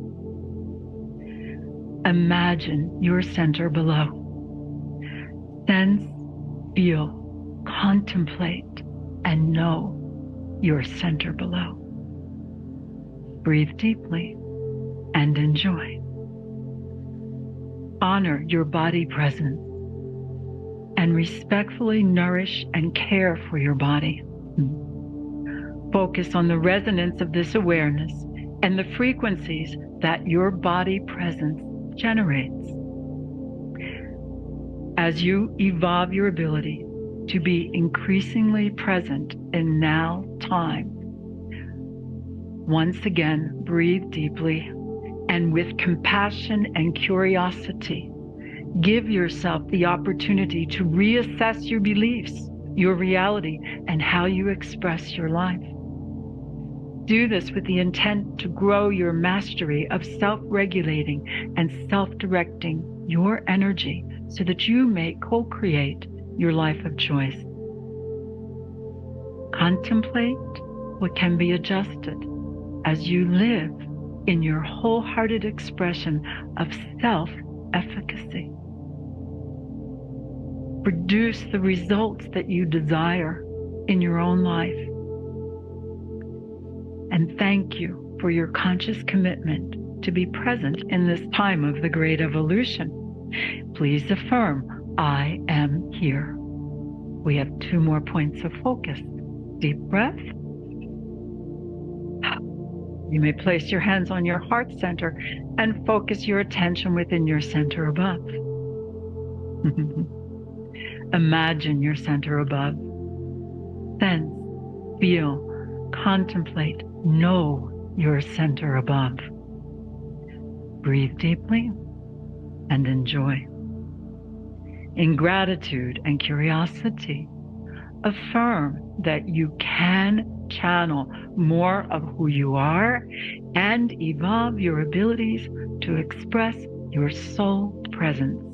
Imagine your center below. Sense, feel, contemplate, and know your center below. Breathe deeply and enjoy. Honor your body presence and respectfully nourish and care for your body. Focus on the resonance of this awareness and the frequencies that your body presence generates. As you evolve your ability to be increasingly present in now time, once again, breathe deeply and with compassion and curiosity, give yourself the opportunity to reassess your beliefs, your reality, and how you express your life. Do this with the intent to grow your mastery of self-regulating and self-directing your energy so that you may co-create your life of choice. Contemplate what can be adjusted as you live in your wholehearted expression of self-efficacy. Produce the results that you desire in your own life. And thank you for your conscious commitment to be present in this time of the great evolution. Please affirm, I am here. We have 2 more points of focus. Deep breath. You may place your hands on your heart center and focus your attention within your center above. Imagine your center above. Sense, feel, contemplate, know your center above. Breathe deeply and enjoy. In gratitude and curiosity, affirm that you can channel more of who you are and evolve your abilities to express your soul presence.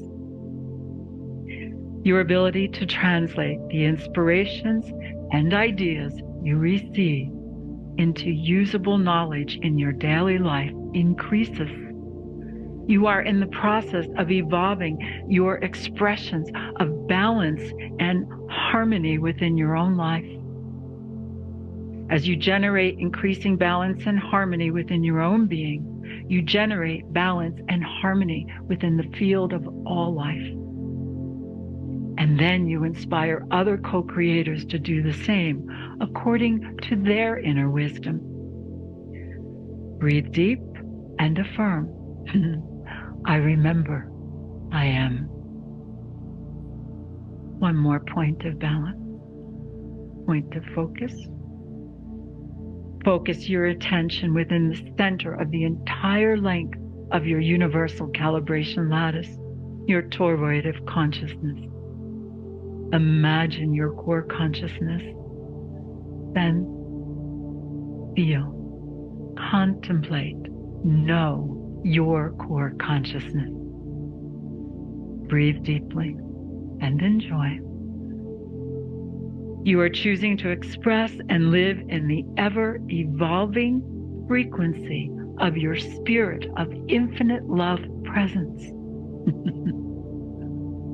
Your ability to translate the inspirations and ideas you receive into usable knowledge in your daily life increases. You are in the process of evolving your expressions of balance and harmony within your own life. As you generate increasing balance and harmony within your own being, you generate balance and harmony within the field of all life. And then you inspire other co-creators to do the same according to their inner wisdom. Breathe deep and affirm, I remember I am. One more point of balance, point of focus. Focus your attention within the center of the entire length of your Universal Calibration Lattice, your toroid of consciousness. Imagine your core consciousness. Then feel, contemplate, know your core consciousness. Breathe deeply and enjoy. You are choosing to express and live in the ever-evolving frequency of your spirit of infinite love presence.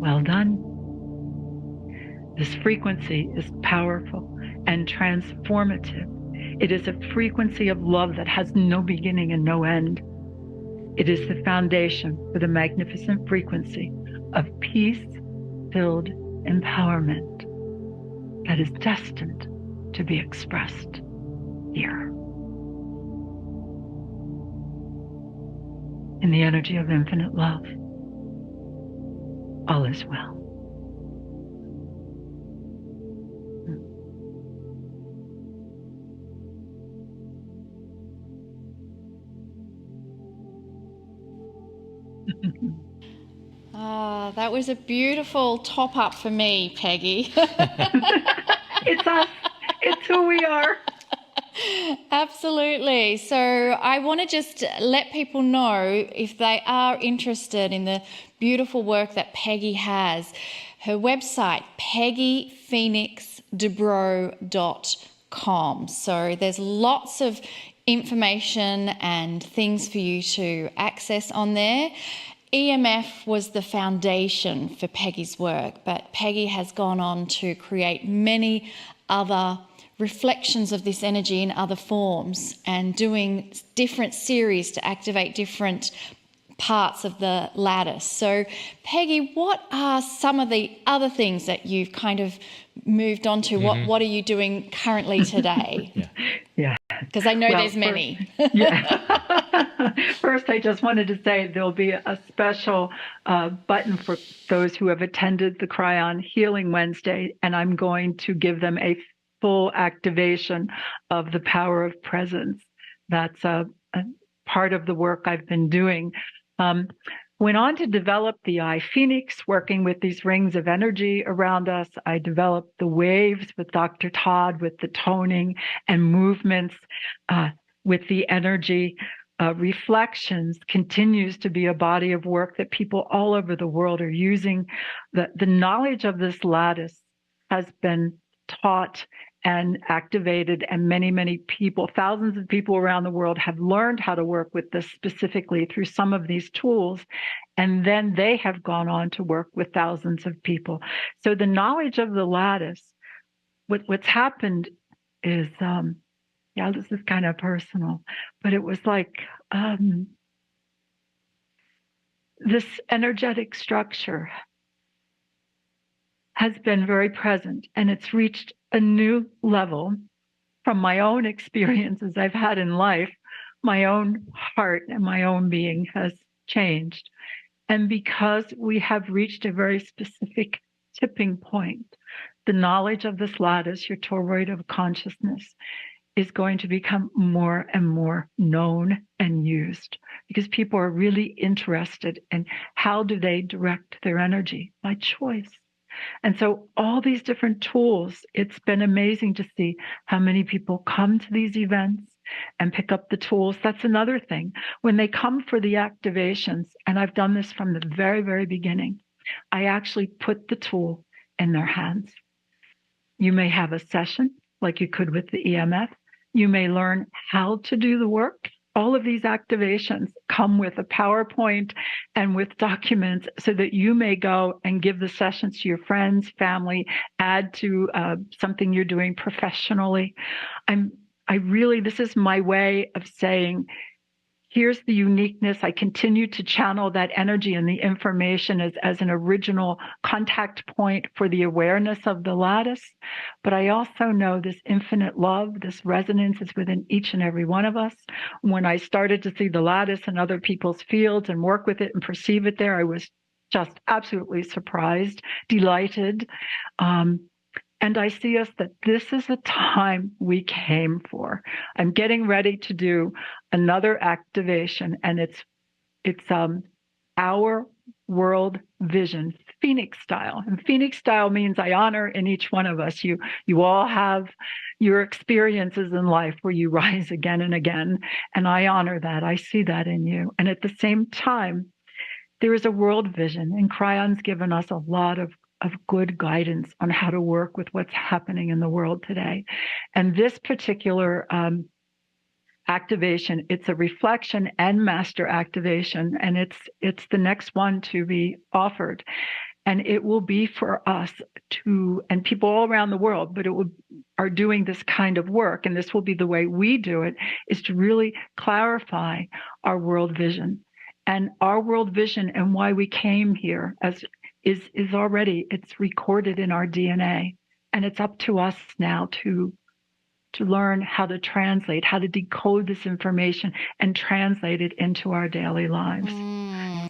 Well done. This frequency is powerful and transformative. It is a frequency of love that has no beginning and no end. It is the foundation for the magnificent frequency of peace-filled empowerment that is destined to be expressed here. In the energy of infinite love, all is well. That was a beautiful top up for me, Peggy. It's us. It's who we are. Absolutely. So I want to just let people know, if they are interested in the beautiful work that Peggy has, her website, peggyphoenixdubro.com. So there's lots of information and things for you to access on there. EMF was the foundation for Peggy's work, but Peggy has gone on to create many other reflections of this energy in other forms and doing different series to activate different parts of the lattice. So, Peggy, what are some of the other things that you've kind of moved on to? What are you doing currently today? Yeah. Because I know there's many. First, I just wanted to say there'll be a special button for those who have attended the Kryon Healing Wednesday, and I'm going to give them a full activation of the power of presence. That's a part of the work I've been doing. Went on to develop the eye Phoenix, working with these rings of energy around us. I developed the waves with Dr. Todd, with the toning and movements, with the energy. Reflections continues to be a body of work that people all over the world are using. The knowledge of this lattice has been taught and activated, and many, many people, thousands of people around the world have learned how to work with this specifically through some of these tools, and then they have gone on to work with thousands of people. So the knowledge of the lattice, what's happened is, this is kind of personal, but it was like this energetic structure has been very present, and it's reached a new level from my own experiences I've had in life. My own heart and my own being has changed. And because we have reached a very specific tipping point, the knowledge of this lattice, your toroid of consciousness, is going to become more and more known and used, because people are really interested in how do they direct their energy by choice. And so all these different tools, it's been amazing to see how many people come to these events and pick up the tools. That's another thing. When they come for the activations, and I've done this from the very, very beginning, I actually put the tool in their hands. You may have a session like you could with the EMF. You may learn how to do the work. All of these activations come with a PowerPoint and with documents so that you may go and give the sessions to your friends, family, add to something you're doing professionally. This is my way of saying, here's the uniqueness. I continue to channel that energy and the information as an original contact point for the awareness of the lattice. But I also know this infinite love, this resonance is within each and every one of us. When I started to see the lattice in other people's fields and work with it and perceive it there, I was just absolutely surprised, delighted. And I see us that this is the time we came for. I'm getting ready to do another activation, and it's our world vision, Phoenix style. And Phoenix style means I honor in each one of us. You all have your experiences in life where you rise again and again, and I honor that. I see that in you. And at the same time, there is a world vision, and Kryon's given us a lot of good guidance on how to work with what's happening in the world today. And this particular activation, it's a reflection and master activation, and it's the next one to be offered. And it will be for us to, and people all around the world, but are doing this kind of work, and this will be the way we do it, is to really clarify our world vision. And our world vision and why we came here is already, it's recorded in our DNA. And it's up to us now to learn how to translate, how to decode this information and translate it into our daily lives.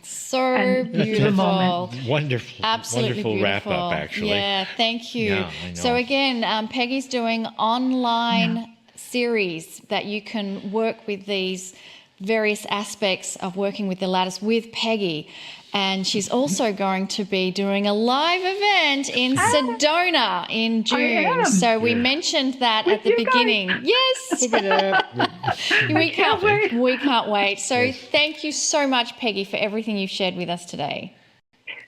So And this is the beautiful. moment. Wonderful. Absolutely wonderful beautiful. wrap up, actually. Yeah, thank you. Yeah, I know. So again, Peggy's doing online series that you can work with these various aspects of working with the lattice with Peggy. And she's also going to be doing a live event in Sedona in June. So we mentioned that at the beginning. Yes. we can't wait. We can't wait. So thank you so much, Peggy, for everything you've shared with us today.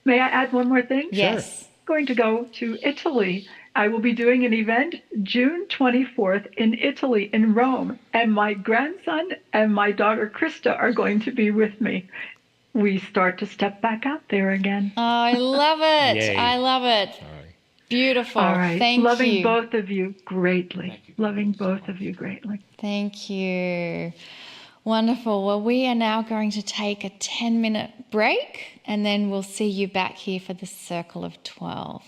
May I add one more thing? Yes. Going to go to Italy. I will be doing an event June 24th in Italy, in Rome, and my grandson and my daughter Krista are going to be with me. We start to step back out there again. Oh, I love it. Yay. I love it. Sorry. Beautiful. All right. Thank Loving you. both of you greatly. Loving both of you greatly. Thank you. Wonderful. Well, we are now going to take a 10-minute break, and then we'll see you back here for the Circle of 12.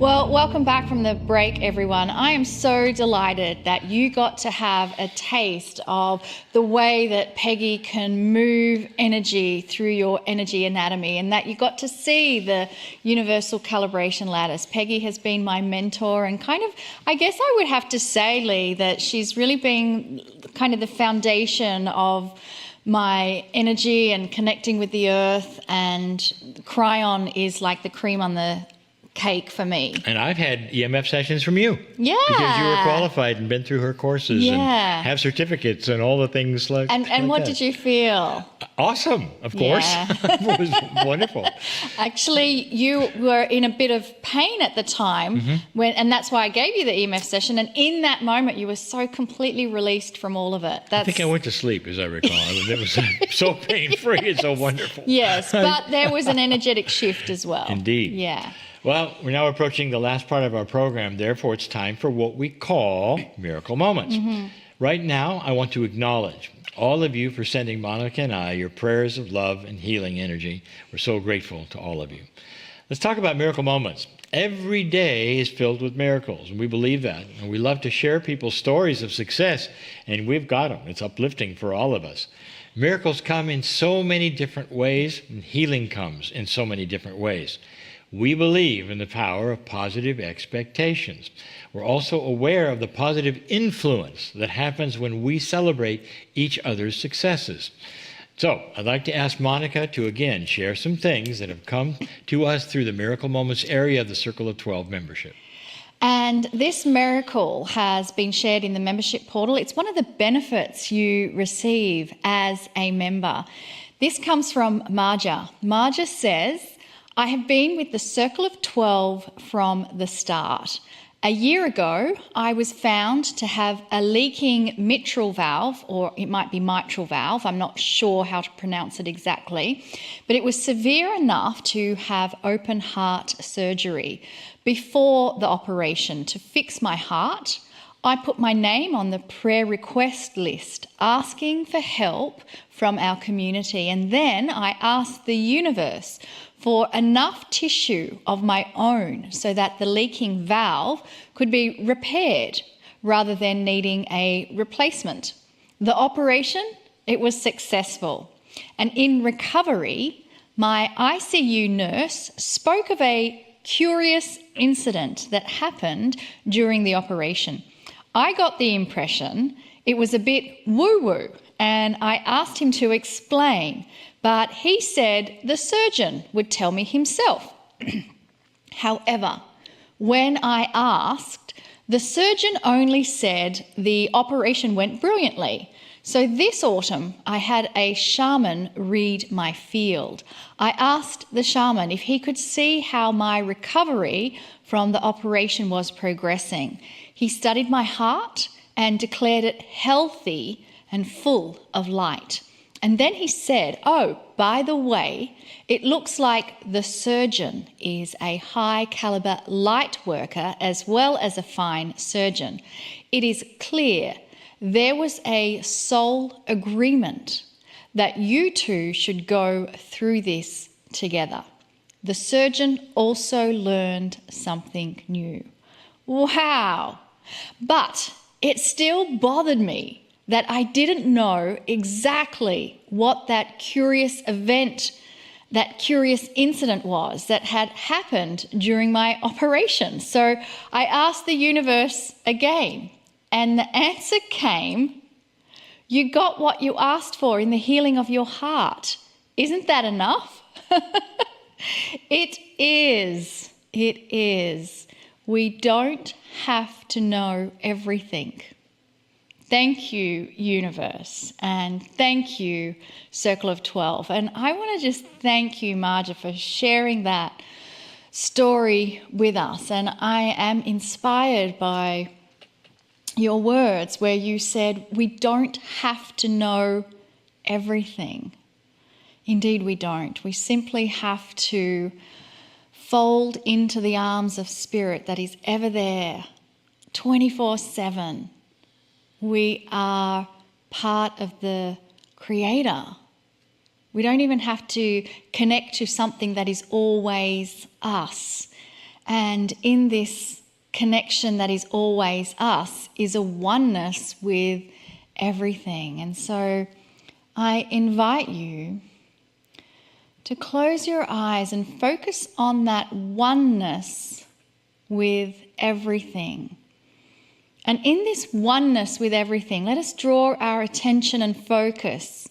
Well, welcome back from the break, everyone. I am so delighted that you got to have a taste of the way that Peggy can move energy through your energy anatomy, and that you got to see the Universal Calibration Lattice. Peggy has been my mentor, and kind of, I guess I would have to say, Lee, that she's really been kind of the foundation of my energy and connecting with the earth, and Kryon is like the cream on the cake for me. And I've had EMF sessions from you. Yeah. Because you were qualified and been through her courses and have certificates and all the things like that. And what did you feel? Awesome, of course. Yeah. It was wonderful. Actually, you were in a bit of pain at the time, and that's why I gave you the EMF session. And in that moment, you were so completely released from all of it. I think I went to sleep, as I recall. It was so pain-free and so wonderful. Yes, but there was an energetic shift as well. Indeed. Yeah. Well, we're now approaching the last part of our program. Therefore, it's time for what we call Miracle Moments. Right now, I want to acknowledge all of you for sending Monica and I your prayers of love and healing energy. We're so grateful to all of you. Let's talk about Miracle Moments. Every day is filled with miracles, and we believe that. And we love to share people's stories of success, and we've got them. It's uplifting for all of us. Miracles come in so many different ways, and healing comes in so many different ways. We believe in the power of positive expectations. We're also aware of the positive influence that happens when we celebrate each other's successes. So I'd like to ask Monica to again share some things that have come to us through the Miracle Moments area of the Circle of 12 membership. And this miracle has been shared in the membership portal. It's one of the benefits you receive as a member. This comes from Marja. Marja says, I have been with the Circle of 12 from the start. A year ago, I was found to have a leaking mitral valve, or it might be mitral valve. I'm not sure how to pronounce it exactly, but it was severe enough to have open heart surgery. Before the operation, to fix my heart, I put my name on the prayer request list, asking for help from our community. And then I asked the universe for enough tissue of my own so that the leaking valve could be repaired rather than needing a replacement. The operation, it was successful. And in recovery, my ICU nurse spoke of a curious incident that happened during the operation. I got the impression it was a bit woo-woo, and I asked him to explain, but he said the surgeon would tell me himself. However, when I asked, the surgeon only said the operation went brilliantly. So this autumn, I had a shaman read my field. I asked the shaman if he could see how my recovery from the operation was progressing. He studied my heart and declared it healthy and full of light. And then he said, oh, by the way, it looks like the surgeon is a high caliber light worker as well as a fine surgeon. It is clear there was a soul agreement that you two should go through this together. The surgeon also learned something new. Wow! But it still bothered me that I didn't know exactly what that curious event, that curious incident was that had happened during my operation. So I asked the universe again, and the answer came, you got what you asked for in the healing of your heart. Isn't that enough? It is. It is. We don't have to know everything. Thank you, universe, and thank you, Circle of 12. And I want to just thank you, Marja, for sharing that story with us. And I am inspired by your words where you said, we don't have to know everything. Indeed, we don't. We simply have to fold into the arms of Spirit that is ever there, 24/7. We are part of the Creator. We don't even have to connect to something that is always us. And in this connection that is always us is a oneness with everything. And so I invite you to close your eyes and focus on that oneness with everything. And in this oneness with everything, let us draw our attention and focus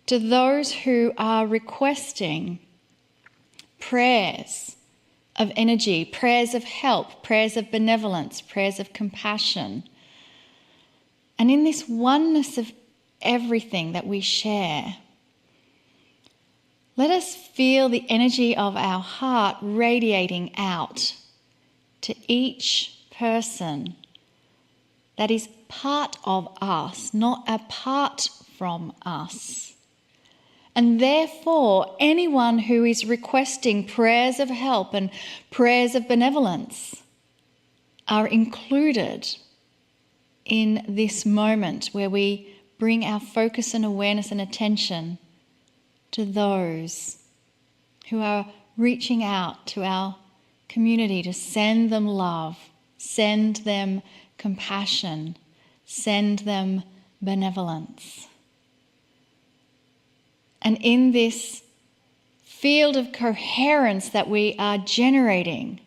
to those who are requesting prayers of energy, prayers of help, prayers of benevolence, prayers of compassion. And in this oneness of everything that we share, let us feel the energy of our heart radiating out to each person that is part of us, not apart from us. And therefore, anyone who is requesting prayers of help and prayers of benevolence are included in this moment where we bring our focus and awareness and attention to those who are reaching out to our community to send them love, send them compassion, send them benevolence. And in this field of coherence that we are generating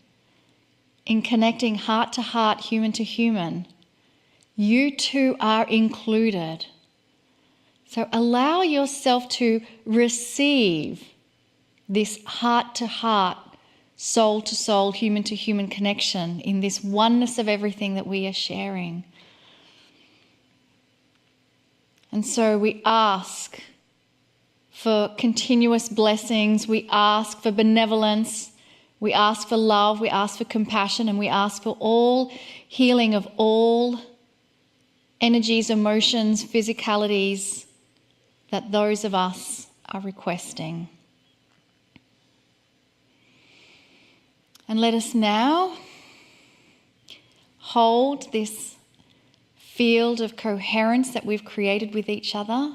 in connecting heart to heart, human to human, you too are included. So allow yourself to receive this heart to heart, soul to soul, human to human connection in this oneness of everything that we are sharing. And so we ask for continuous blessings, we ask for benevolence, we ask for love, we ask for compassion, and we ask for all healing of all energies, emotions, physicalities that those of us are requesting. And let us now hold this field of coherence that we've created with each other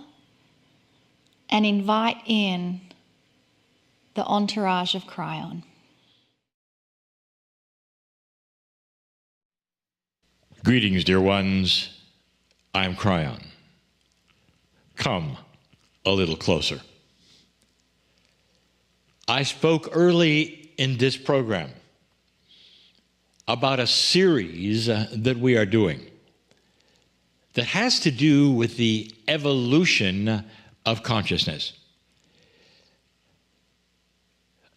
and invite in the entourage of Kryon. Greetings, dear ones. I am Kryon. Come a little closer. I spoke early in this program about a series that we are doing that has to do with the evolution of consciousness.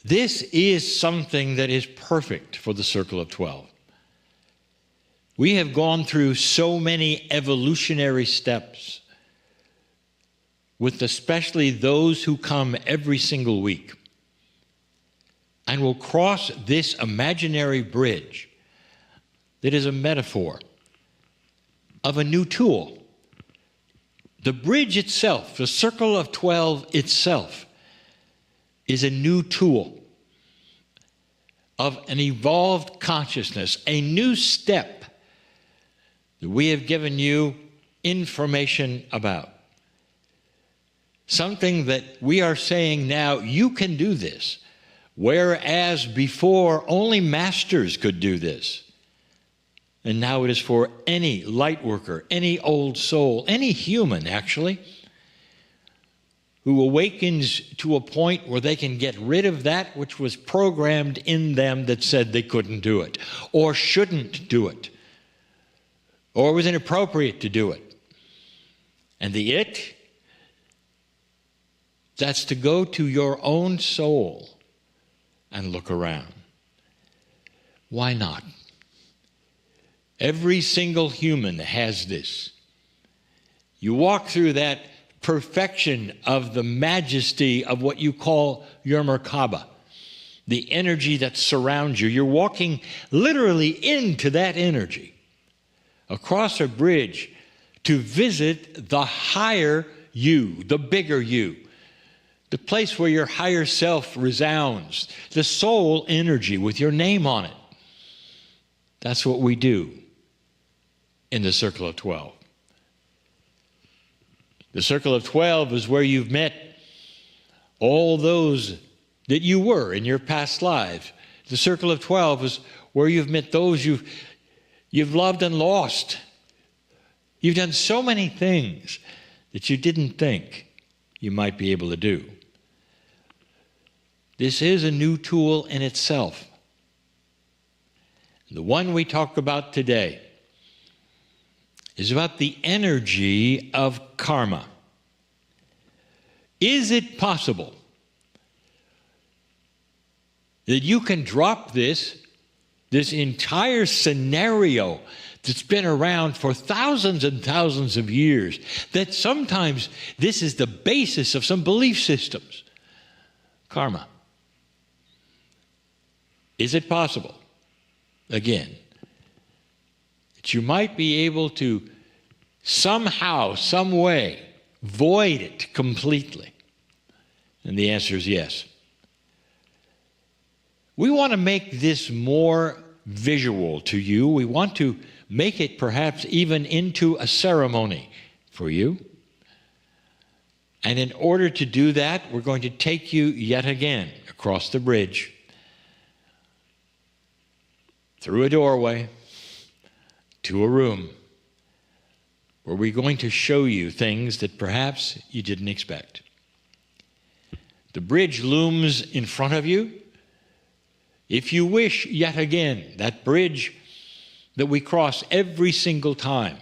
This is something that is perfect for the Circle of 12. We have gone through so many evolutionary steps with especially those who come every single week and will cross this imaginary bridge that is a metaphor of a new tool. The bridge itself, the Circle of 12 itself, is a new tool of an evolved consciousness, a new step that we have given you information about. Something that we are saying now, you can do this, whereas before only masters could do this. And now it is for any light worker, any old soul, any human actually, who awakens to a point where they can get rid of that which was programmed in them that said they couldn't do it, or shouldn't do it, or was inappropriate to do it. And the it, that's to go to your own soul and look around. Why not? Every single human has this. You walk through that perfection of the majesty of what you call your Merkaba, the energy that surrounds you. You're walking literally into that energy, across a bridge to visit the higher you, the bigger you, the place where your higher self resounds, the soul energy with your name on it. That's what we do in the Circle of 12. The Circle of 12 is where you've met all those that you were in your past lives The circle of 12 is where you've met those you've loved and lost. You've done so many things that you didn't think you might be able to do. This is a new tool in itself. The one we talk about today is about the energy of karma. Is it possible that you can drop this entire scenario that's been around for thousands and thousands of years, that sometimes this is the basis of some belief systems? Karma. Is it possible, again, that you might be able to somehow, some way, void it completely? And the answer is yes. We want to make this more visual to you. We want to make it perhaps even into a ceremony for you. And in order to do that, we're going to take you yet again across the bridge, through a doorway, to a room, where we're going to show you things that perhaps you didn't expect. The bridge looms in front of you. If you wish, yet again, that bridge that we cross every single time.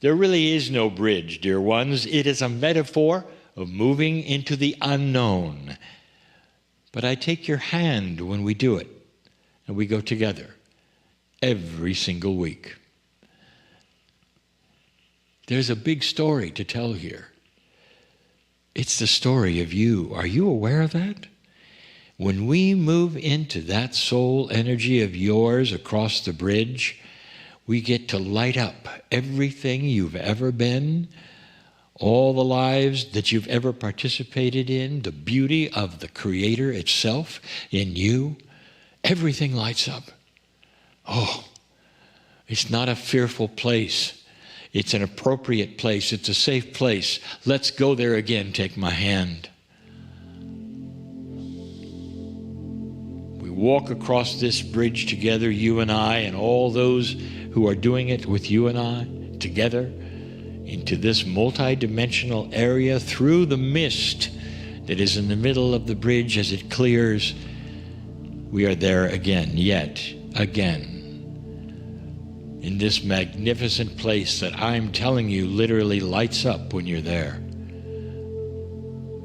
There really is no bridge, dear ones. It is a metaphor of moving into the unknown. But I take your hand when we do it, and we go together every single week. There's a big story to tell here. It's the story of you. Are you aware of that? When we move into that soul energy of yours across the bridge, we get to light up everything you've ever been, all the lives that you've ever participated in, the beauty of the Creator itself in you. Everything lights up. Oh, it's not a fearful place. It's an appropriate place. It's a safe place. Let's go there again. Take my hand. We walk across this bridge together, you and I, and all those who are doing it with you and I, together, into this multidimensional area through the mist that is in the middle of the bridge as it clears. We are there again, yet again, in this magnificent place that I'm telling you literally lights up when you're there.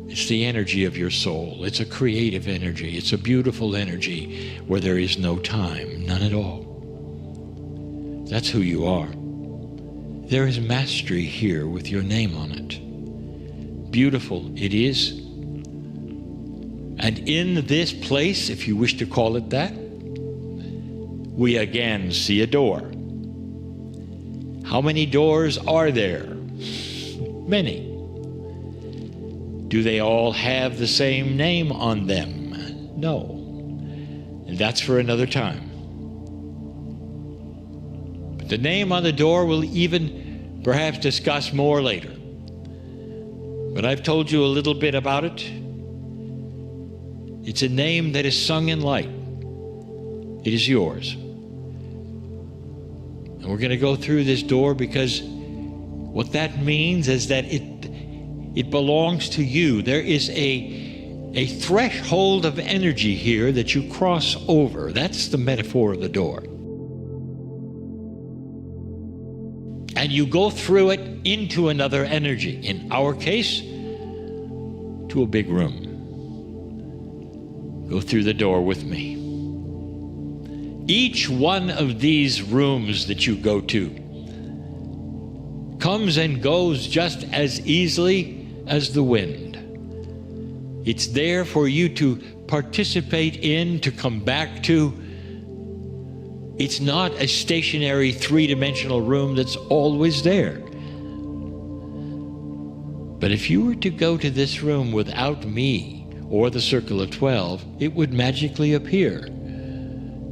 It's the energy of your soul. It's a creative energy. It's a beautiful energy where there is no time, none at all. That's who you are. There is mastery here with your name on it. Beautiful it is. And in this place, if you wish to call it that, we again see a door. How many doors are there? Many. Do they all have the same name on them? No. And that's for another time. But the name on the door we'll even perhaps discuss more later. But I've told you a little bit about it. It's a name that is sung in light. It is yours. And we're going to go through this door because what that means is that it belongs to you. There is a threshold of energy here that you cross over. That's the metaphor of the door. And you go through it into another energy. In our case, to a big room. Go through the door with me. Each one of these rooms that you go to comes and goes just as easily as the wind. It's there for you to participate in, to come back to. It's not a stationary three-dimensional room that's always there. But if you were to go to this room without me or the Circle of 12, it would magically appear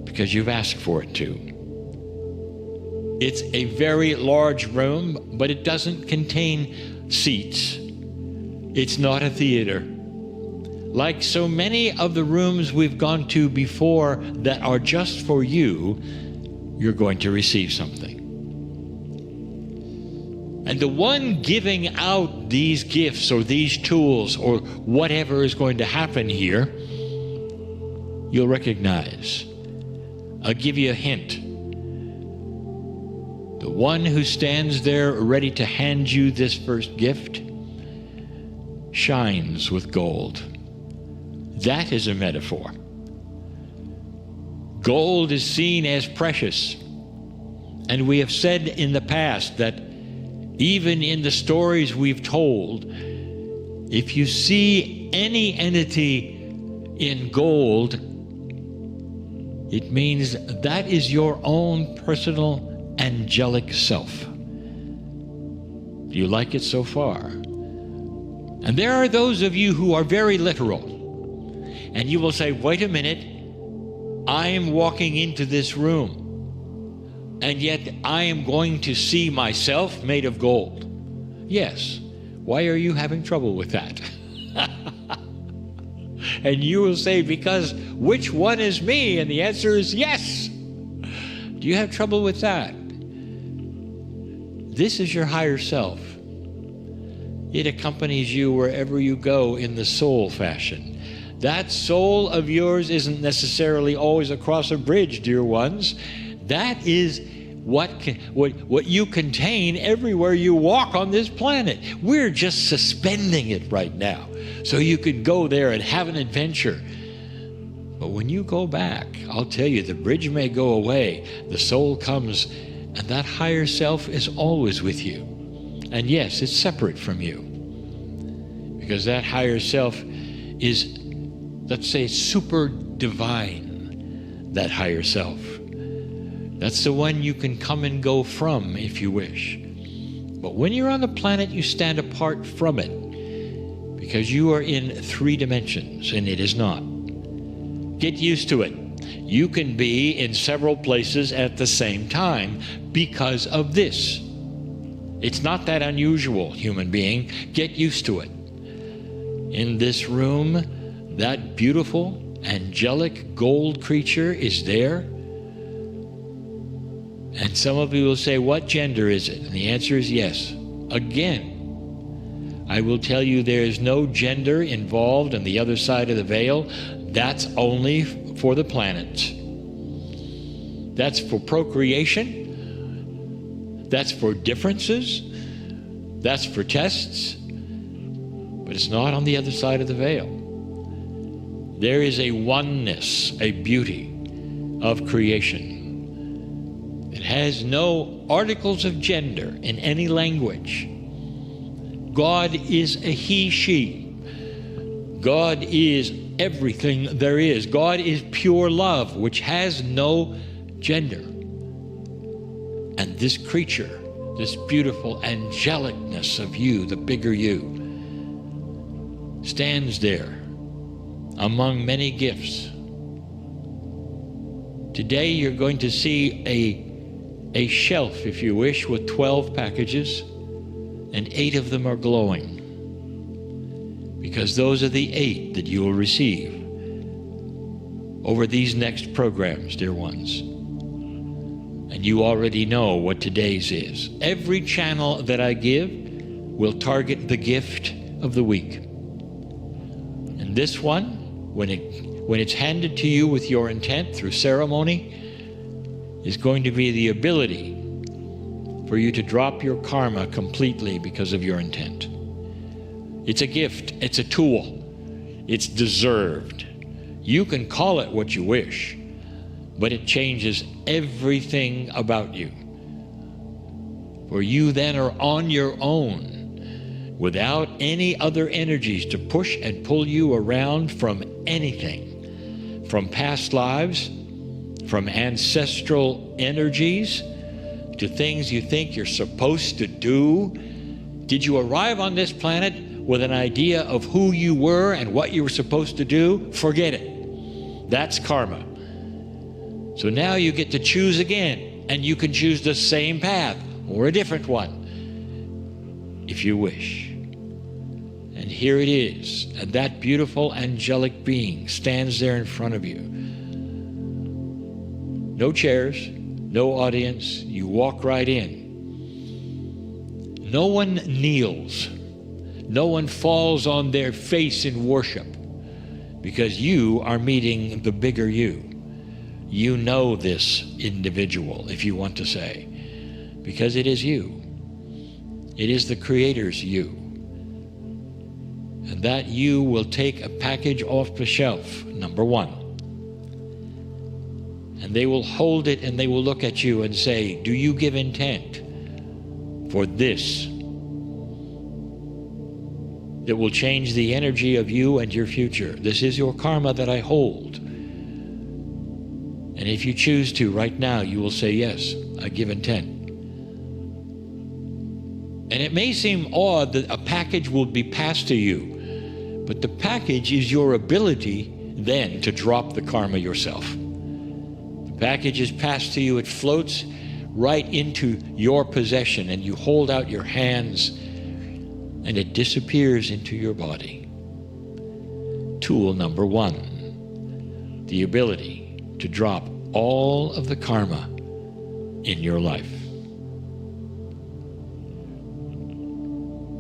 because you've asked for it to. It's a very large room, but it doesn't contain seats. It's not a theater. like so many of the rooms we've gone to before that are just for you, you're going to receive something. And the one giving out these gifts or these tools or whatever is going to happen here, you'll recognize. I'll give you a hint. The one who stands there ready to hand you this first gift shines with gold. That is a metaphor. Gold is seen as precious. And we have said in the past that even in the stories we've told, if you see any entity in gold, it means that is your own personal angelic self. Do you like it so far? And there are those of you who are very literal, and you will say, wait a minute, I am walking into this room, and yet I am going to see myself made of gold. Yes. Why are you having trouble with that? And you will say, because which one is me? And the answer is yes. Do you have trouble with that? This is your higher self. It accompanies you wherever you go in the soul fashion. That soul of yours isn't necessarily always across a bridge, dear ones. That is what you contain everywhere you walk on this planet. We're just suspending it right now, so you could go there and have an adventure. But when you go back, I'll tell you, the bridge may go away, the soul comes, and that higher self is always with you. And yes, it's separate from you, because that higher self is, let's say, super divine, that higher self. That's the one you can come and go from if you wish. But when you're on the planet, you stand apart from it, because you are in 3 dimensions, and it is not. Get used to it. You can be in several places at the same time because of this. It's not that unusual, human being. Get used to it. In this room, that beautiful, angelic gold creature is there. And some of you will say, what gender is it? And the answer is yes. Again, I will tell you there is no gender involved on the other side of the veil. That's only for the planet. That's for procreation. That's for differences. That's for tests. But it's not on the other side of the veil. There is a oneness, a beauty of creation. It has no articles of gender in any language. God is a he, she. God is everything there is. God is pure love, which has no gender. And this creature, this beautiful angelicness of you, the bigger you, stands there among many gifts. Today you're going to see a shelf, if you wish, with 12 packages, and 8 of them are glowing, because those are the 8 that you will receive over these next programs, dear ones. And you already know what today's is. Every channel that I give will target the gift of the week. And this one, when it's handed to you with your intent through ceremony, is going to be the ability for you to drop your karma completely because of your intent. It's a gift, it's a tool, it's deserved. You can call it what you wish, but it changes everything about you. For you then are on your own, without any other energies to push and pull you around from anything, from past lives, from ancestral energies, to things you think you're supposed to do. Did you arrive on this planet with an idea of who you were and what you were supposed to do? Forget it. That's karma. So now you get to choose again, and you can choose the same path or a different one if you wish. And And here it is, and that beautiful angelic being stands there in front of you. No chairs, no audience, you walk right in. No one kneels. No one falls on their face in worship, because you are meeting the bigger you. You know this individual, if you want to say, because it is you. It is the Creator's you. And that you will take a package off the shelf, number one. And they will hold it and they will look at you and say, do you give intent for this that will change the energy of you and your future? This is your karma that I hold. And if you choose to, right now, you will say, yes, I give intent. And it may seem odd that a package will be passed to you, but the package is your ability then to drop the karma yourself. The package is passed to you, it floats right into your possession, and you hold out your hands and it disappears into your body. Tool number one, the ability to drop all of the karma in your life.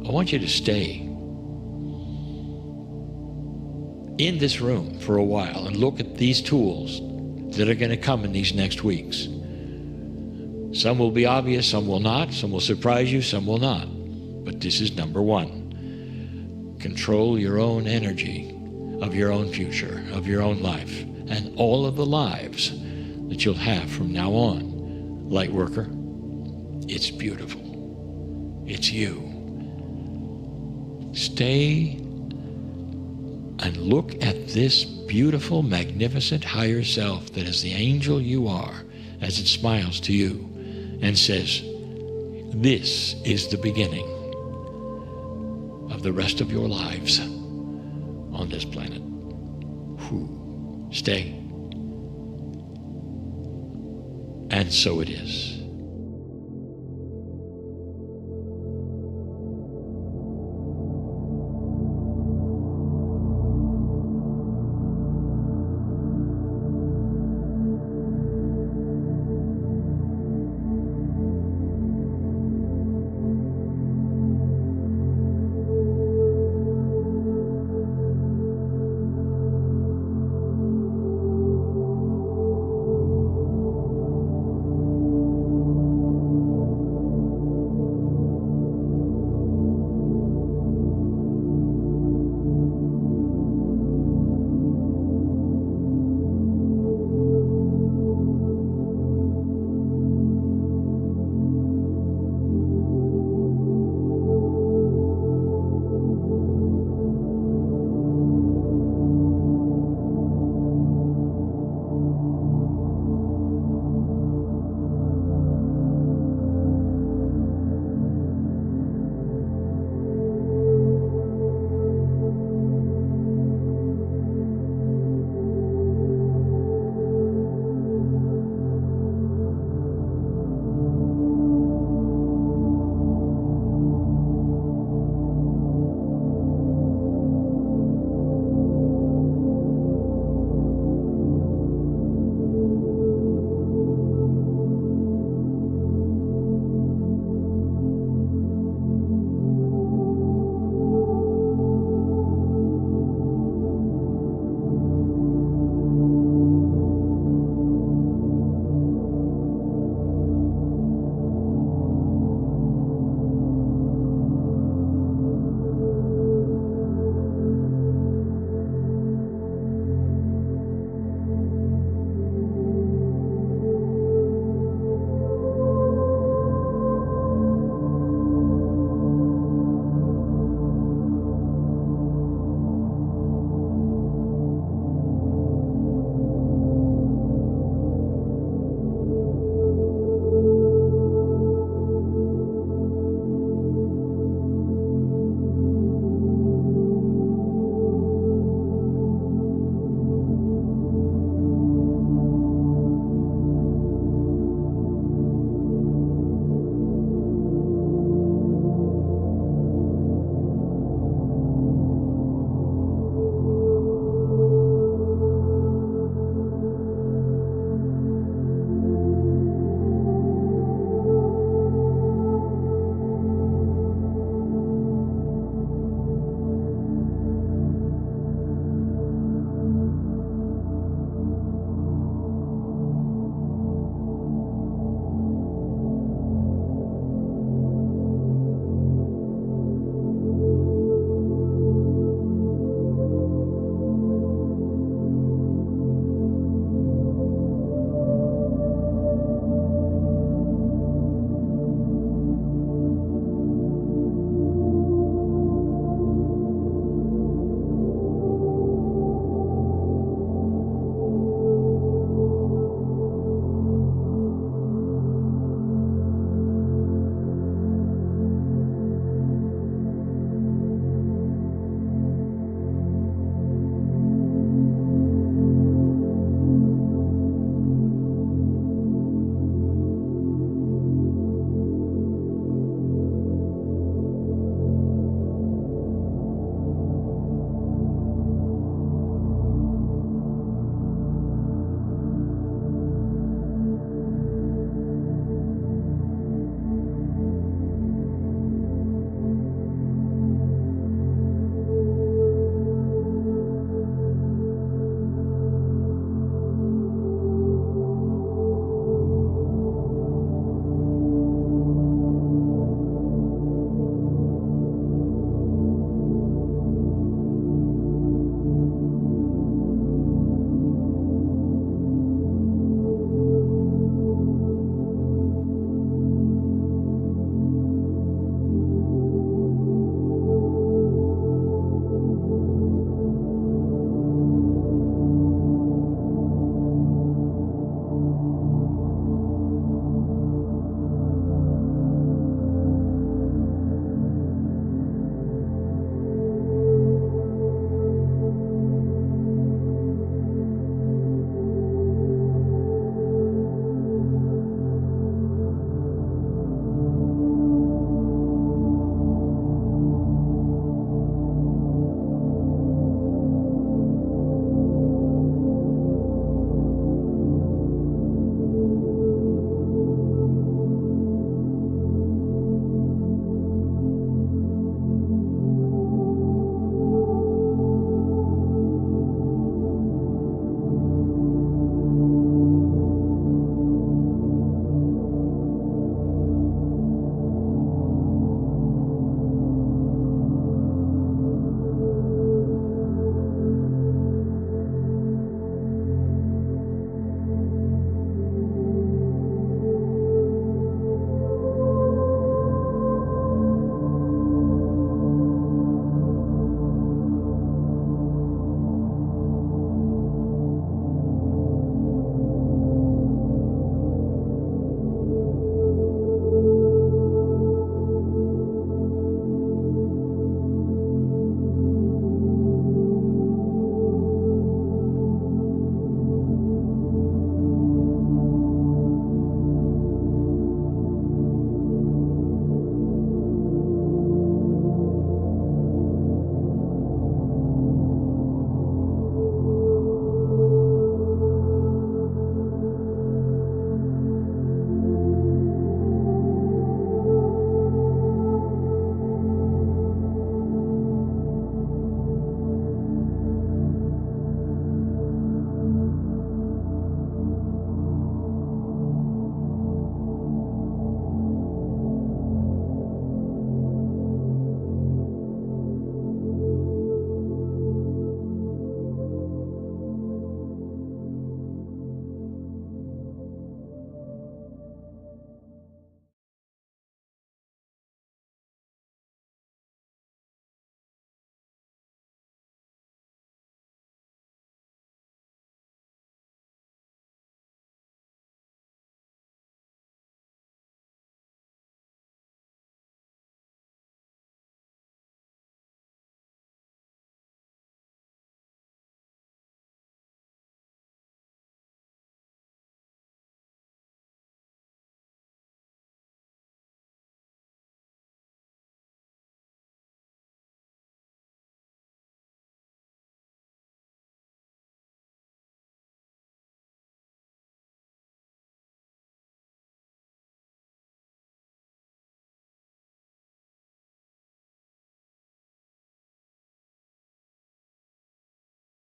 I want you to stay in this room for a while and look at these tools that are going to come in these next weeks. Some will be obvious, some will not, some will surprise you, some will not. But this is number one. Control your own energy of your own future, of your own life, and all of the lives that you'll have from now on. Lightworker, it's beautiful. It's you. Stay and look at this beautiful, magnificent higher self that is the angel you are, as it smiles to you and says, this is the beginning of the rest of your lives on this planet. Stay. And so it is.